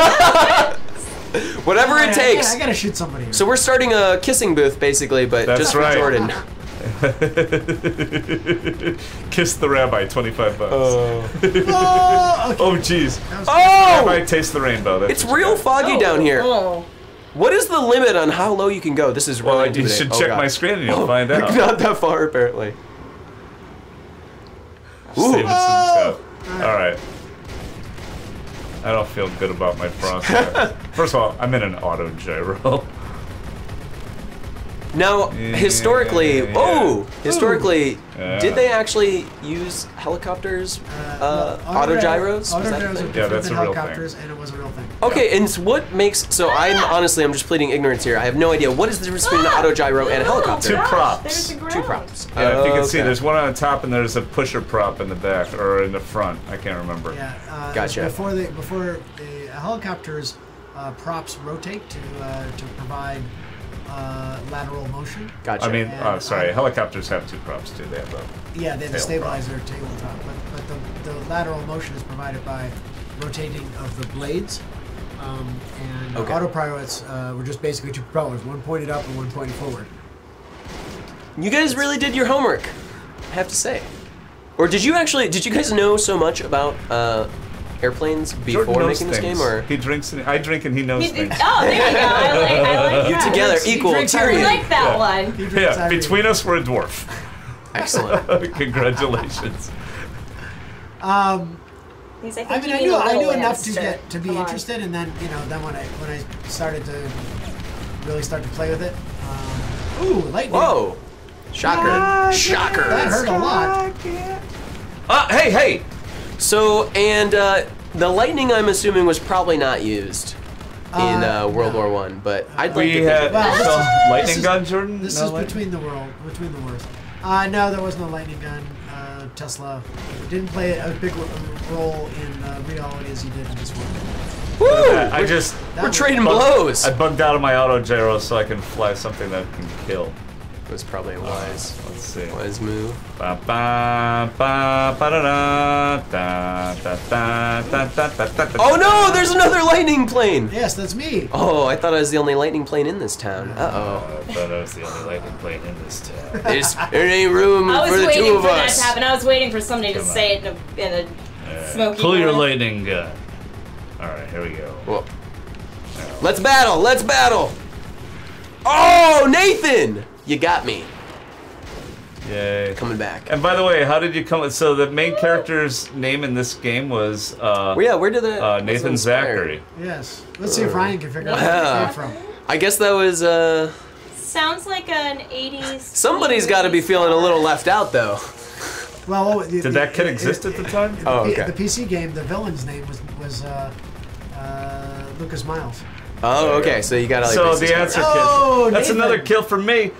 Let's go. Whatever it takes. I gotta shoot somebody here. So we're starting a kissing booth, basically, but That's just right. for Jordan. Kiss the rabbi, 25 bucks. Oh, jeez. Oh! Rabbi, taste the rainbow. That's It's real foggy down here. Oh. What is the limit on how low you can go? This is really you should check my screen and you'll find out. Not that far, apparently. Saving some stuff. All right. I don't feel good about my process. First of all, I'm in an auto gyro. Now, historically, did they actually use helicopters, auto gyros? Auto gyros are Yeah, different that's than a real helicopters, and it was a real thing. Okay, and so what makes... So honestly, I'm just pleading ignorance here. I have no idea. What is the difference between an auto gyro and a helicopter? Two props. Two props. Yeah, if you can see, there's one on the top and there's a pusher prop in the back, or in the front. I can't remember. Yeah, Gotcha. Before the helicopters, props rotate to provide lateral motion. Gotcha. I mean, sorry, helicopters have two props too. They have a yeah, they have a tail stabilizer tabletop, but the lateral motion is provided by rotating of the blades. And autopilots were just basically two propellers, one pointed up and one pointed forward. You guys really did your homework, I have to say. Or did you guys know so much about airplanes before making this game? Or he drinks and I drink and he knows things. Oh, there you go. I like you that. together equal. I like that one. Yeah, between us we're a dwarf. Excellent. Congratulations. He's like, I knew enough to be interested, and then when I started to really start to play with it, ooh, lightning! Whoa, shocker! Shocker! That hurt a lot. Hey! So the lightning, I'm assuming, was probably not used in World War I, but I'd like to think lightning gun, Jordan. This is between the wars. No, there wasn't a lightning gun. Tesla didn't play a big role in reality as he did in this one. Woo! We're trading blows. I bugged out of my auto gyro so I can fly something that can kill. It was probably a wise move. Oh no! There's another lightning plane. Yes, that's me. Oh, I thought I was the only lightning plane in this town. I thought I was the only lightning plane in this town. There ain't room for the two of us. I was waiting for that to happen. I was waiting for somebody to say it in a smoky Pull your voice. lightning gun. Alright, here we go. Whoa. Let's battle! Let's battle! Oh, Nathan! You got me. Yay. Coming back. And by the way, how did you come? So the main character's name in this game was where did the Nathan Zachary. Yes. Let's see if Ryan can figure out where it came from. I guess that was Sounds like an 80s. somebody's got to be feeling a little left out though. Well, Did that kid exist at the time? Oh, okay. The PC game, the villain's name was Lucas Miles. Oh, okay. So you got all your So bases the answer, covered. Oh, kids. That's Nathan. another kill for me.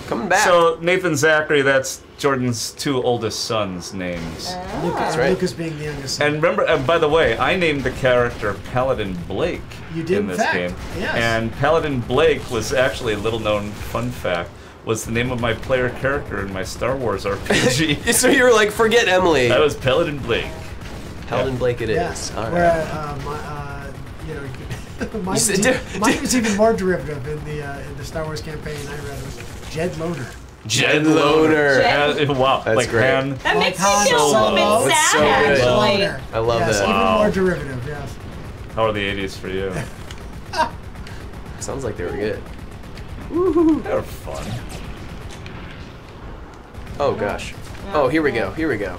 Coming back. So Nathan Zachary, that's Jordan's 2 oldest sons' names. Lucas, right. Lucas being the youngest son. And remember, by the way, I named the character Paladin Blake You did, in this in fact. game. Yes. And Paladin Blake was actually a little-known fun fact. Was the name of my player character in my Star Wars RPG. So you were like, forget Emily. That was Paladin Blake. Paladin Blake it is. Yes. All right. Where, you know, mine was even more derivative in the Star Wars campaign I read. It was Jed Loner. Jed Loner. Wow, That's like great. Han. That makes me Han feel a little Solo. bit That's sad, so good. actually. I love Yes, that. even Wow. more derivative. Yes. How are the 80s for you? Sounds like they were good. They were fun. Oh gosh. Oh, here we go. Here we go.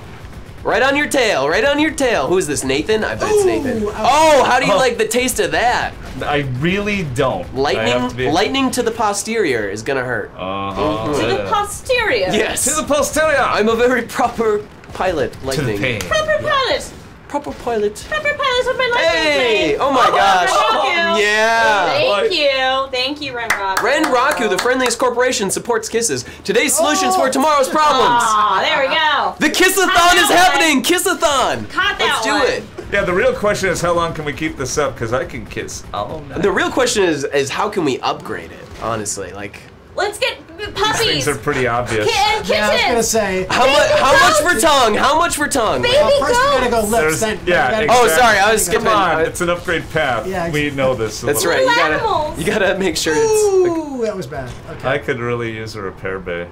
Right on your tail. Right on your tail. Who is this? Nathan? I bet it's Nathan. Oh, how do you like the taste of that? I really don't. I have to be- Lightning to the posterior is gonna hurt. Uh-huh. To the posterior. Yes. To the posterior! I'm a very proper pilot. To Lightning. the pain. Proper pilot. Proper pilot. Proper pilot of my life. Hey! Oh my gosh. Thank you. Yeah. Thank you. Thank you, Ren Raku. Ren Raku, the friendliest corporation, supports kisses. Today's solutions for tomorrow's problems. Aw, there we go. The Kissathon is happening. Kissathon. Caught that Let's do one. it. Yeah, the real question is how long can we keep this up? Because I can kiss all night. The real question is how can we upgrade it? Honestly, like Let's get These puppies. things are pretty obvious. And Yeah, I was gonna kittens. say. how much for tongue? How much for tongue? Baby Well, first we gotta go goats. lips. There's- Then yeah, we gotta- Oh, exactly. sorry, I was skipping. Come on, it's an upgrade path. Yeah, we know this. a That's little right. bit. Animals. You gotta make sure it's. Ooh, that was bad. Okay. I could really use a repair bay.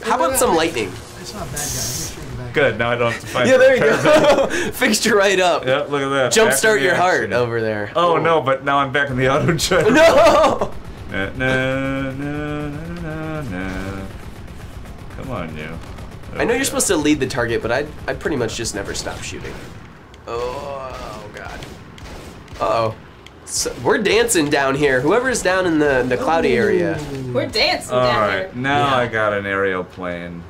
How about some lightning? It's not a bad guy. Make sure you're the bad guy. Good, now I don't have to find Yeah, a there you repair go. Fixed you right up. bay. Yep, look at that. Jumpstart Back in the your heart action. over there. Oh no, but now I'm back in the auto jet. No. Na, na, na, na, na, na. Come on, you. I know you're supposed to lead the target, but I pretty much just never stop shooting. Oh god. Uh-oh. So, we're dancing down here. Whoever's down in the cloudy area. We're dancing All down right, here. now Yeah. I got an aerial plane.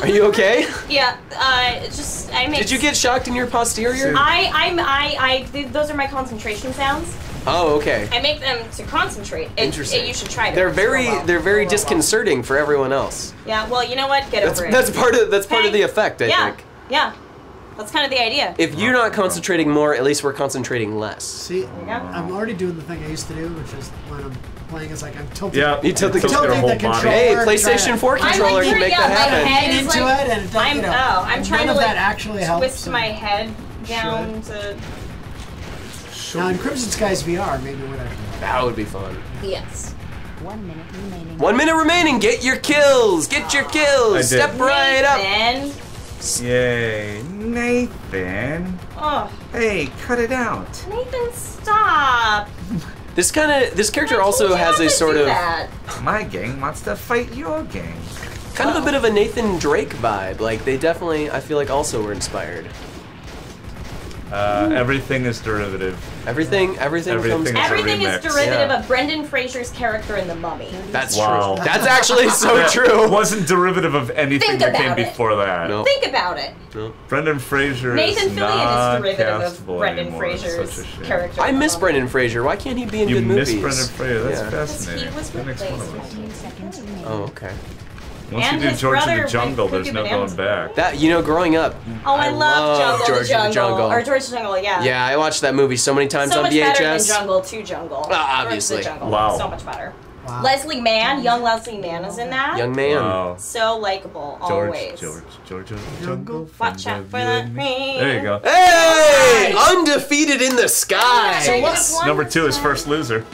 Are you okay? Yeah. I make. Did you get shocked in your posterior? Those are my concentration sounds. Oh, okay. I make them to concentrate. Interesting. You should try them. They're very Roll well. they're very Roll well. disconcerting for everyone else. Yeah. Well, you know what? Get over it. That's part of Okay. the effect, I Yeah. think. Yeah. That's kind of the idea. If you're not concentrating more, at least we're concentrating less. See, Yeah. I'm already doing the thing I used to do, which is when I'm playing, it's like I'm tilting. Yeah, You tilt the tilts controller. your whole the controller. body. Hey, Or PlayStation try 4 to- controller I'm can make that my happen. head Get is into like, it, and it does, I'm you know, I'm trying none to of like that actually helps. twist my head down to. Now in Crimson Skies VR, maybe whatever. That would be fun. Yes. 1 minute remaining. 1 minute remaining. Get your kills. Get your kills. I did. Step right up. Nathan. Yay, Nathan. Oh, Hey, cut it out. Nathan, stop. This character I also told you has not a to sort do of that. My gang wants to fight your gang. kind of a bit of a Nathan Drake vibe. Like they definitely, I feel like, also were inspired. Everything is derivative. Everything comes. Everything is a Everything is remix. derivative Yeah. of Brendan Fraser's character in The Mummy. That's Wow. true. That's actually so It true. wasn't derivative of anything Think that came about it. before that. No. Think about it. Brendan Fraser Nathan is Fillion not is derivative of castable Brendan anymore. It's Fraser's such a shame. character. I in The miss Mummy. Brendan Fraser. Why can't he be in You good miss movies? Brendan Fraser. That's Yeah. fascinating. He was That makes one of us. replaced. 15 seconds remaining. Oh, okay. Once And you do his George of brother the went Jungle, there's cuckoo no going bananas. back. That growing up. Oh, I love Jungle George the of the Jungle. Jungle. Or George the Jungle, yeah. Yeah, I watched that movie so many times So on much VHS. better than Jungle to Jungle. Obviously. George the Jungle. Wow. So much better. Wow. Leslie Mann, young Leslie Mann is in that. Young man. Wow. So likable, always. George of the Jungle. Watch out for that rain. There you go. Hey! Undefeated in the sky! So what's Number 2 is First Loser.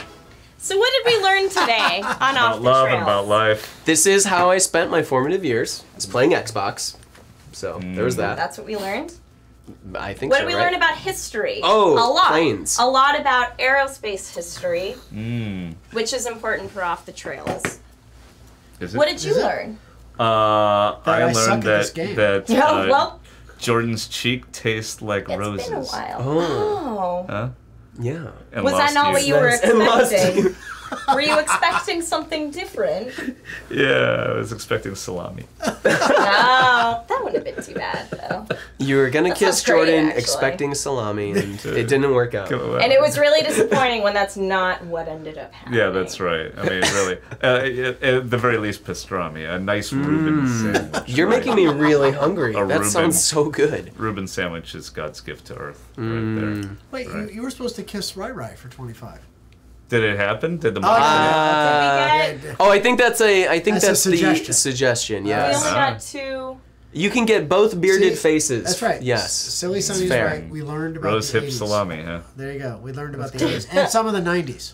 So what did we learn today on Off About the love Trails? and about life. This is how I spent my formative years. I was playing Xbox. So, there was that. That's what we learned. I think What so, did we right? learn about history? Oh, a lot. planes. A lot about aerospace history, Mm. which is important for Off the Trails. Is it? What did you Is it? learn? I I suck learned at this game. that Yeah, well, Jordan's cheek tastes like it's roses. been a while. Oh. Oh. Huh? Yeah. And Was that lost not what you were And lost expecting? you. Were you expecting something different? Yeah, I was expecting salami. No, that wouldn't have been too bad, though. You were gonna That kiss sounds great, Jordan actually. expecting salami, and it didn't work out. And it was really disappointing when that's not what ended up happening. Yeah, that's right. I mean, really, at the very least, pastrami, a nice Reuben sandwich. You're right? making me really hungry. A That Reuben- sounds so good. Reuben sandwich is God's gift to Earth, right there. Wait, Right. you were supposed to kiss Rai for 25. Did it happen? Did the Did we get? Oh, I think that's That's a the suggestion. suggestion. We Yes. only got 2. You can get both bearded See, faces. That's right. Yes. Silly It's Sonny's fair. right. We learned about Rose the hip 80s. salami, huh? There you go. We learned about the 80s and some of the 90s.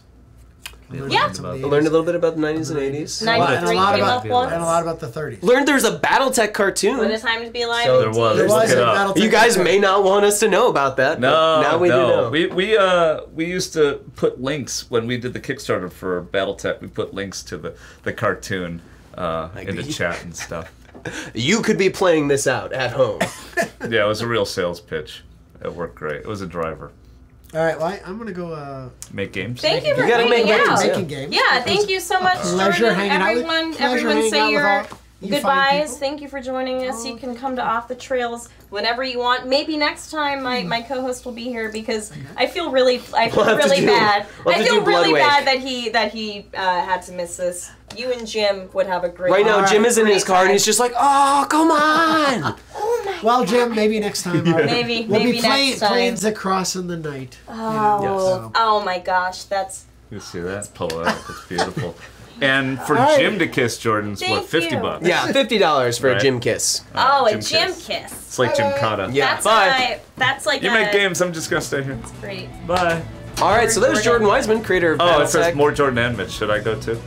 We learned Yeah. about some of the I learned a 80s. little bit about the 90s and 80s. And a lot 93 came about, up once. and a lot about the 30s. Learned there's a BattleTech What cartoon. a time to be alive. So there indeed. was. There Look was it a up. Battletech You guys cartoon. may not want us to know about that. but No, now we do know. We used to put links when we did the Kickstarter for BattleTech. We put links to the cartoon in the chat and stuff. You could be playing this out at home. Yeah, it was a real sales pitch. It worked great. It was a driver. All right, well, I'm going to go Make games. Thank you for gotta hanging make games, out. yeah. making games. Yeah, thank you so much, Pleasure Jordan. hanging out with- Everyone, pleasure everyone hanging say out with your all you fine goodbyes. people. Thank you for joining us. You can come to Off the Trails whenever you want. Maybe next time my co-host will be here because I feel really We'll have to really do- bad. we'll I have to feel do Blood really Wake. bad that he had to miss this. You and Jim would have a great Right now, Jim is in his car and he's great just like, oh, come on. Well, Jim, maybe next time. Maybe We'll maybe be next time. planes across in the night. Oh, oh my gosh, that's You see that? Poetic. It's beautiful. And for All right. Jim to kiss Jordan's, what, Thank 50 you. bucks? Yeah, $50 for a Right. gym kiss. oh, a Jim Jim kiss. kiss. It's like Jim Cotta. Yeah, That's bye. that's like You a, make games, I'm just gonna stay here. That's great. Bye. All right, so there's Jordan Weisman, creator of Oh, it says BattleTech. more Jordan and Mitch. Should I go too?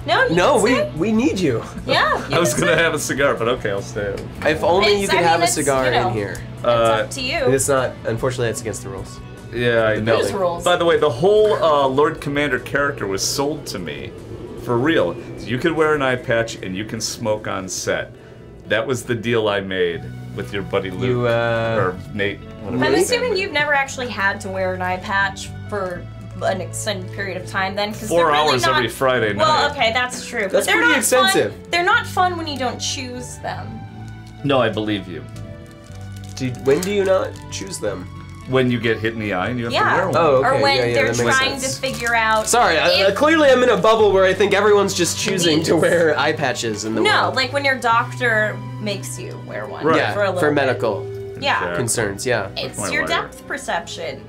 No, you No, can stay. we need you. Yeah. I was gonna have a cigar, but okay, I'll stay. If only you It's- could I mean, have a it's, cigar you know, in here. It's up to you. It's not, unfortunately, that's against the rules. Yeah, I know. There's rules. By the way, the whole Lord Commander character was sold to me for real. You could wear an eye patch and you can smoke on set. That was the deal I made with your buddy Luke You, or Nate. whatever I'm his assuming name you've never actually had to wear an eye patch for an extended period of time then, because 4 hours every Friday night. Well, okay, that's true. But That's they're pretty not extensive. Fun. They're not fun when you don't choose them. No, I believe you. When do you not choose them? When you get hit in the eye and you have to Yeah. wear one. Oh, okay. Or when yeah, they're that makes trying sense. to figure out. Sorry, if- clearly I'm in a bubble where I think everyone's just choosing to wear eye patches in the No, world. like when your doctor makes you wear one Right. Yeah, for a little for bit. medical Yeah. concerns, yeah. It's my your lighter. depth perception.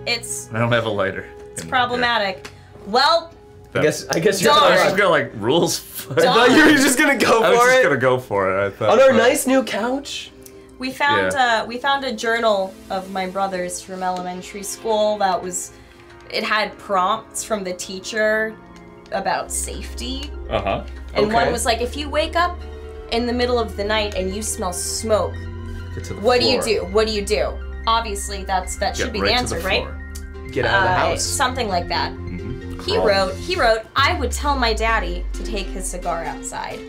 It's I don't have a lighter. problematic. Well, I guess you're Darn. I was right. just gonna like rules. I thought you were just gonna go I was for just it. gonna go for it. I thought. On our but- nice new couch. we found Yeah. we found a journal of my brother's from elementary school that was, it had prompts from the teacher about safety, Uh-huh. and one Okay. was like, if you wake up in the middle of the night and you smell smoke, Get to the what do you floor. do? What do you do? Obviously, that Get should be right the to answer, the right? floor. Get out of the house. Something like that. Mhm. He Crawl. wrote, I would tell my daddy to take his cigar outside.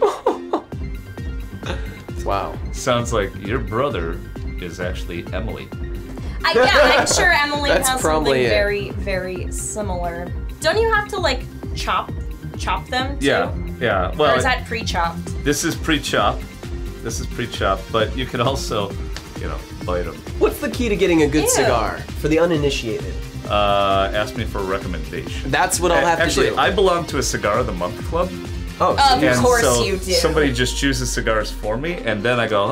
Wow. Sounds like your brother is actually Emily. Yeah, I'm sure Emily That's has probably something it. very, very similar. Don't you have to like chop them too? Yeah. Or Well, is that pre-chopped? this is pre-chop. This is pre-chop, but you could also, bite them. What's the key to getting a good Ew. cigar for the uninitiated? Ask me for a recommendation. That's what I'll have Actually, to do. I belong to a Cigar of the Month club. Oh, Of And course so you do. somebody just chooses cigars for me, and then I go,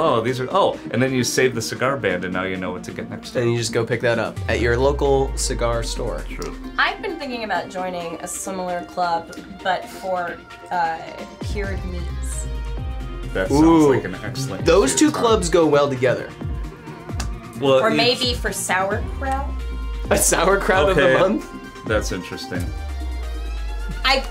and then you save the cigar band, and now you know what to get next time. and you just go pick that up at your local cigar store. True. I've been thinking about joining a similar club, but for cured meats. That sounds Ooh. like an excellent. Those two clubs go well together. Well, Or each- maybe for sauerkraut. A sauerkraut Okay. of the month? That's interesting.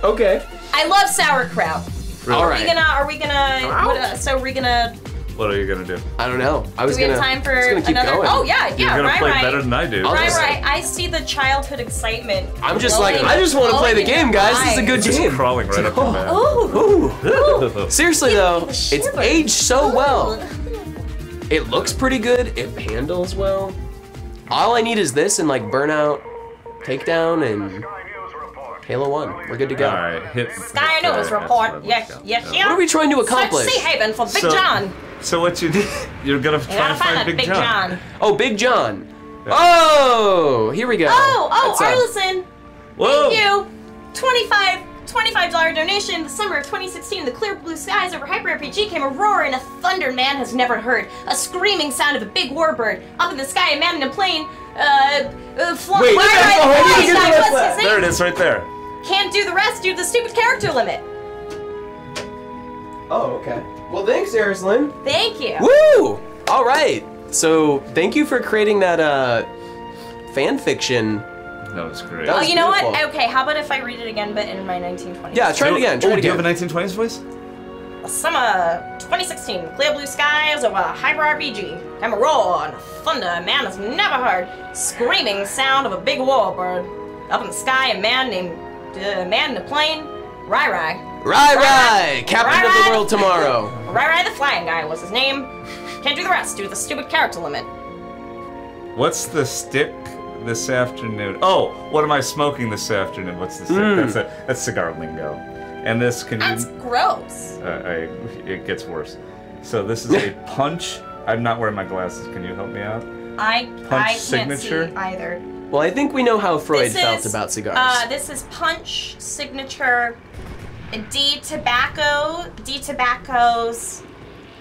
Okay. I love sauerkraut. Really? All Are right. we gonna? So we're gonna? What are you gonna do? I don't know. I was Do we gonna. have time for I was gonna keep another? going. Oh yeah, You're yeah. gonna Right, play right. better than I do. I'll Right, just- right. I see the childhood excitement. I'm just like, glowing- I just want to play the glowing in game, your guys. This is a good eyes. It's game. crawling right up your back. Ooh. Seriously though, the it's shivers. aged so well. Ooh. It looks pretty good. It handles well. All I need is this and like Burnout, Takedown, and Halo 1. We're good to go. All right, hit. Sky hit, News that's report. what Yes, we yes, got. yeah. What are we trying to accomplish? Search Sea Haven for Big John. So what you did? You're gonna You try gotta to find find that Big John. Oh, Big John. Oh, here we go. Oh, That's, Whoa. Arlison. Thank you. $25 donation. In the summer of 2016, the clear blue skies over Hyper RPG came a roar and a thunder man has never heard. A screaming sound of a big warbird. Up in the sky, a man in a plane. Wait, There it is, right there. Can't do the rest due to the stupid character limit. Oh, okay. Well, thanks, Arislyn. Thank you. Woo! All right. So, thank you for creating that fan fiction. That was great. That Oh, was you know what? beautiful. Okay, how about if I read it again, but in my 1920s? Yeah, try it again. Try it Do you again. have a 1920s voice? Summer 2016, clear blue skies over Hyper RPG. Came a roar and a thunder a man has never heard. Screaming sound of a big warbird. Up in the sky, a man named man in a plane. Rai. Rai, captain of the world tomorrow. Rai the flying guy was his name. Can't do the rest due to the stupid character limit. What's the stick this afternoon? Oh, what am I smoking this afternoon? What's the stick? That's cigar lingo. And this can That's gross. it gets worse. So this is a punch. I'm not wearing my glasses. Can you help me out? I can't signature? see either. Well, I think we know how Freud This felt is, about cigars. This is Punch signature D Tobacco's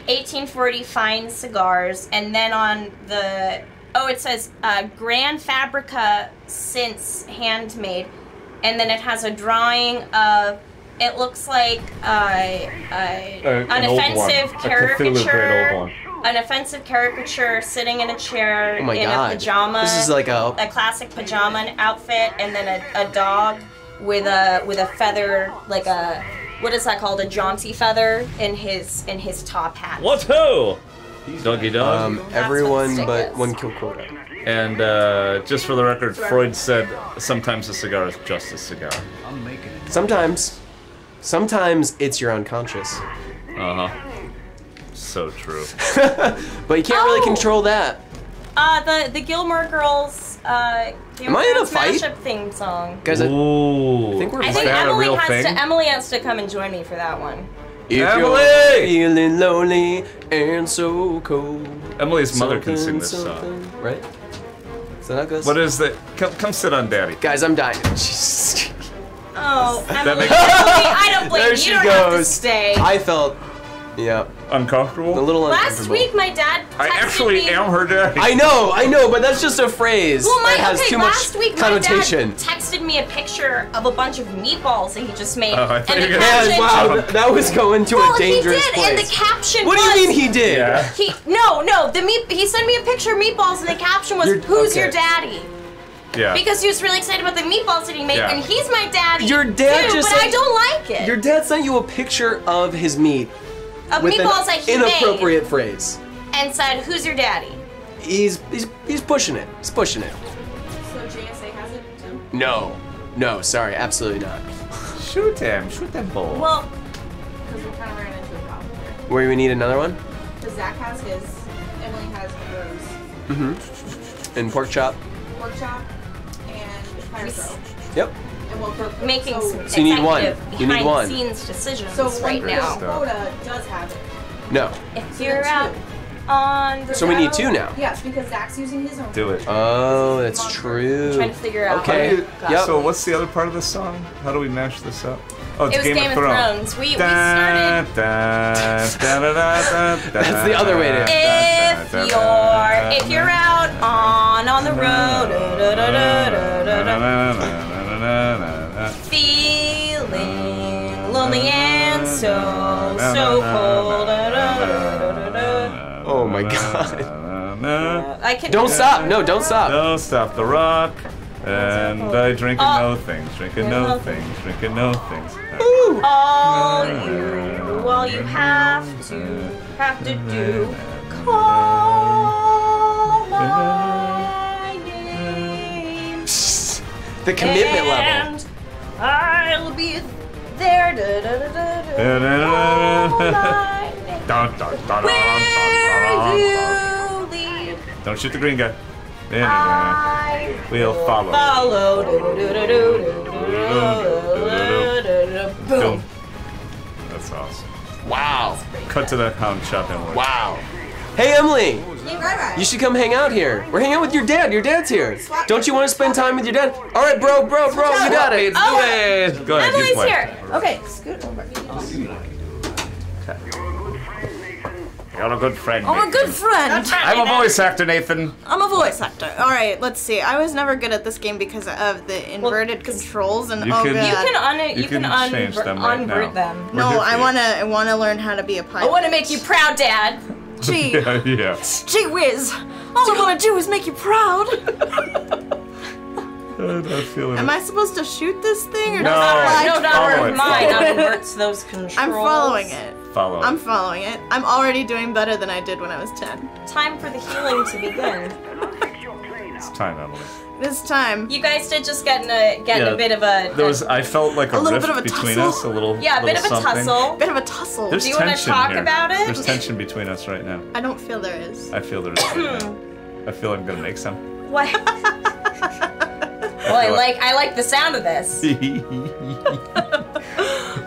1840 fine cigars, and then on the it says Grand Fabrica since handmade, and then it has a drawing of. It looks like an offensive caricature. An offensive caricature sitting in a chair Oh my in God. a pajama. This is like a classic pajama outfit, and then a dog with a feather, like a what is that called? A jaunty feather in his top hat. What ho? Doggy dog. Everyone stick but is. one kill quota. And just for the record, Freud said sometimes a cigar is just a cigar. I'm making it. Sometimes it's your unconscious. Uh-huh. So true. But you can't really control that. The Gilmore Girls, Am I in a fight? mashup theme song. Guys, Ooh. I think we're I Is think that a real thing? Emily has to come and join me for that one. if Emily! you're feeling lonely and so cold. Emily's mother can sing this song. something, right? Is that how it goes? What is that? Come sit on Daddy. Guys, I'm dying. Jesus. Oh, Emily, makes- I don't blame There you. she You don't have to goes. stay. I felt, yeah, Uncomfortable? a little Last uncomfortable. week, my dad texted I actually me. am her daddy. I know, but that's just a phrase Well, that has too last much week connotation. my dad texted me a picture of a bunch of meatballs that he just made, Oh, I and thought the you were gonna caption. say Wow, that was going to Well, a dangerous he did, place. and the caption What do was. you mean he did? Yeah. He sent me a picture of meatballs, and the caption was, You're- "Who's okay. your daddy?" Yeah. Because he was really excited about the meatballs that he made, Yeah. and he's my daddy. Your dad too, just but said- I don't like it. Your dad sent you a picture of his meat of with meatballs that an he made, inappropriate phrase. and said, "Who's your daddy?" He's pushing it. He's pushing it. So JSA has it too? No, sorry, absolutely not. Shoot him bull. Well, Because we kind of ran into a problem here. Where we need another one? Because Zach has his, Emily has hers, And pork chop. pork chop, and fire throw. Yep. And we'll cook. making some So you need one. executive You need one. behind-scenes decisions So right one now. quota does have it. No. If So you're then out two. on the So we need road, two now. Yes, because Zach's using his own. Do it. Oh, that's true. trying to figure out. Okay. how to cook. Yep. So what's the other part of the song? How do we mash this up? Oh, it's It was Game of Thrones. We started. That's the other way to- If you're out on the road, feeling lonely and so cold. Oh my God. I can. Don't stop. No, don't stop. Don't stop the rock. And I drinking no things, drinking no things, drinking no things. All you have to do, call my name. The commitment level. And I'll be there. Call my name. Where you lead, Don't shoot the green guy. I We'll follow. follow. Boom. That's awesome. Wow. Cut to that hound shop and Wow. Hey, Emily. You should come hang out here. We're hanging out with your dad. Your dad's here. Don't you want to spend time with your dad? All right, bro, you got it. Go ahead. Go ahead. Emily's you play. here. Okay, scoot over. You're a good friend. I'm a good friend. I'm a voice actor, Nathan. I'm a voice actor. All right, let's see. I was never good at this game because of the inverted controls and You oh can- god. You can change them right unroot now. them. No, We're here for I wanna learn how to be a pilot. I want to make you proud, Dad. Gee, yeah. gee whiz. All I want to do is make you proud. I feel it. Am I supposed to shoot this thing or No. No, Follow not it, mine. follow it. Inverts those controls. I'm following it. Follow. I'm following it. I'm already doing better than I did when I was 10. Time for the healing to begin. It's time, Emily. This time. You guys did just get in a bit of a. There was. I felt like a little rift bit of a between tussle. us. A little. Yeah, a bit of a something. tussle. Bit of a tussle. There's Do you want to tension talk here. about it? There's tension between us right now. I don't feel there is. I feel there is. Right now. I feel I'm gonna make some. What? Well, I like the sound of this.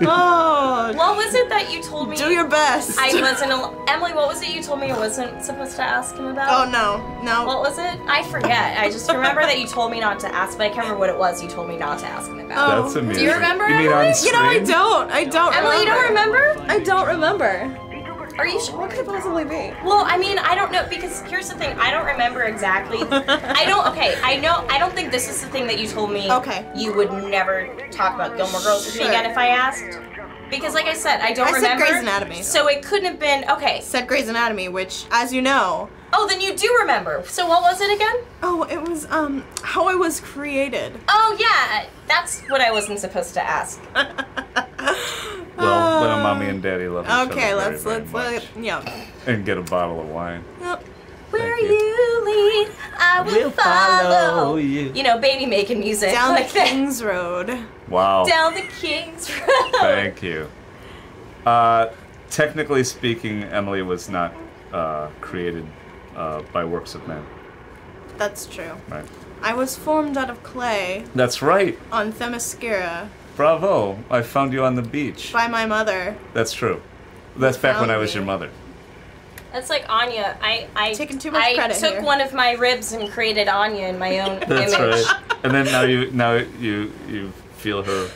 Oh. What was it that you told me? Do your best. I wasn't. Emily, what was it you told me I wasn't supposed to ask him about? Oh no. What was it? I forget. I just remember that you told me not to ask, but I can't remember what it was you told me not to ask him about. That's amusing. Do you remember? You mean Emily? on screen? You know, I don't Emily, you don't remember? I don't remember. Are you sure? What could it possibly be? Well, I mean, I don't know, because here's the thing, I don't remember exactly. I don't think this is the thing that you told me. Okay. You would never talk about Gilmore Girls with me Sure. again if I asked. Because like I said, I don't I said remember. Grey's Anatomy. So it couldn't have been, okay. Said Grey's Anatomy, which, as you know. Oh, then you do remember. So what was it again? Oh, it was, how I was created. Oh, yeah. That's what I wasn't supposed to ask. Well, when a mommy and daddy love each other Okay, very, very much. yeah. And get a bottle of wine. Yep. Where Thank you lead, I will follow. you. You know, baby making music. Down like the that. King's Road. Wow. Down the King's Road. Thank you. Technically speaking, Emily was not created by works of men. That's true. Right. I was formed out of clay That's right. on Themyscira Bravo. I found you on the beach. by my mother. That's true. That's back when I found was me. your mother. That's like Anya. I Taking too much credit took here. one of my ribs and created Anya in my own That's image. right. And then now you feel her.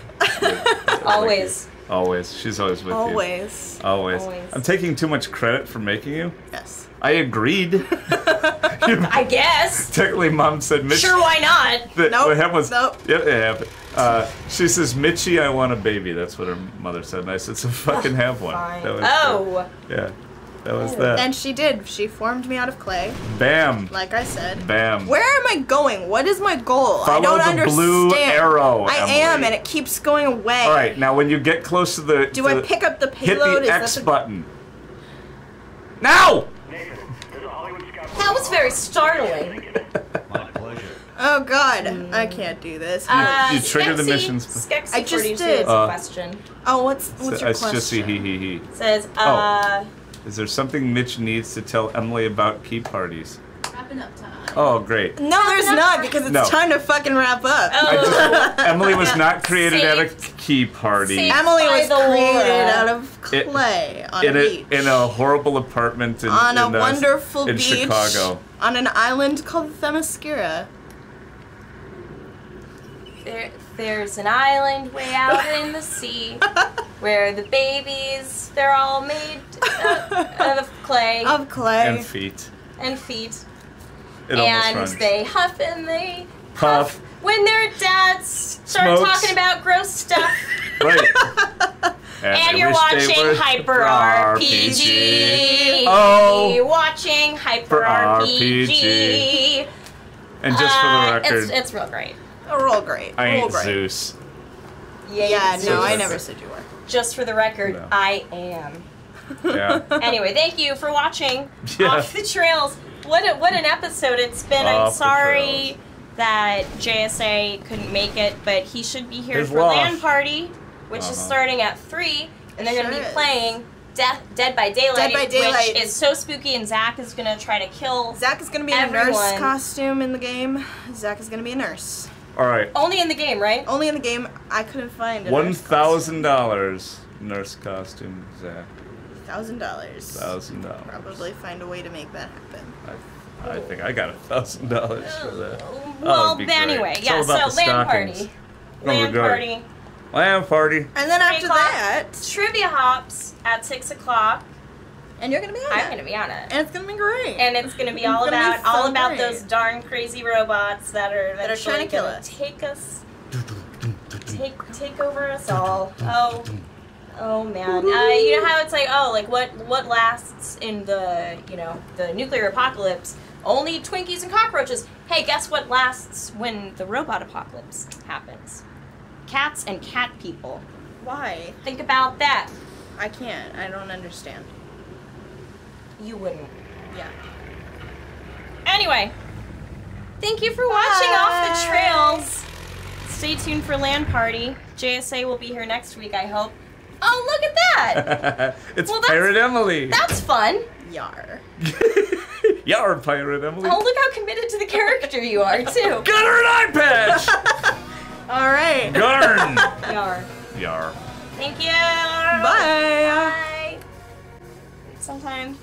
Always. Always. She's always with you. Always. Always. Always. I'm taking too much credit for making you. Yes. I agreed. I guess. Technically, Mom said, Mitch. Sure, why not? What happened was, Nope. Yep, it happened. She says, Mitchie, I want a baby. That's what her mother said. And I said, so fucking have one. Fine. That was Oh. Yeah. That was that. And she did. She formed me out of clay, Bam. like I said. Bam. Where am I going? What is my goal? I Follow don't the understand. blue arrow, I Emily. am, and it keeps going away. All right, now when you get close to the... Do I pick up the hit payload? the Is X that the- button. Now! That was very startling. Oh God, I can't do this. You trigger the Skexy- missions. Skexy I just produces did. a question. Oh, what's your It's question? just he. Says, Is there something Mitch needs to tell Emily about key parties? Wrapping up time. Oh, great. No, there's not, because it's No. time to fucking wrap up. Emily was not created at a key party. Saved Emily by was the created Laura. out of clay on a beach. In a horrible apartment in, on a in, wonderful in beach Chicago. on an island called Themyscira. There's an island way out in the sea where the babies, they're all made of clay Of clay. And feet. and feet. It almost And runs. they huff and they Puff. when their dads start Smokes. talking about gross stuff. Right. And they you're wish they watching were Hyper RPG. Oh. Watching Hyper For RPG. And just for the record, it's real great. Real great. I real ain't great. Zeus. Yeah, no, I Zeus. never said you were. Just for the record, No. I am. Yeah. Anyway, thank you for watching Yeah. Off the Trails. What an episode it's been. I'm Off the sorry Trails. that JSA couldn't make it, but he should be here His for loss. LAN Party, which is starting at 3, and they're going to Sure be is. playing Dead by Daylight, Dead by Daylight. which is so spooky, and Zach is going to try to kill Zach is going to be in a everyone. nurse costume in the game. Zach is going to be a nurse. All right. Only in the game, right? Only in the game. I couldn't find it. $1,000 nurse costume, Zach. $1,000. $1,000. Probably find a way to make that happen. I think I got $1,000 for that. Well, that'd be anyway, great. yeah. It's So all about the LAN stockings. party. Oh, LAN good. party. LAN party. And then after 3 o'clock, that, trivia hops at 6 o'clock. and you're gonna be on I'm it. gonna be on it. And it's gonna be great. And it's gonna be all It's gonna about be so great. those darn crazy robots that are That are trying to kill gonna us. Take us, take over us all. Oh man. You know how it's like, what lasts in the the nuclear apocalypse? Only Twinkies and cockroaches. Hey, guess what lasts when the robot apocalypse happens? Cats and cat people. Why? Think about that. I can't. I don't understand. You wouldn't. Yeah. Anyway, thank you for watching Off the Trails. Stay tuned for LAN Party. JSA will be here next week, I hope. Oh, look at that! It's Well, that's- Pirate Emily. That's fun. Yar. Yar, Pirate Emily. Oh, look how committed to the character you are, too. Get her an eye patch! All right. Garn! Yar. Yar. Thank you. Bye. Bye. Sometime.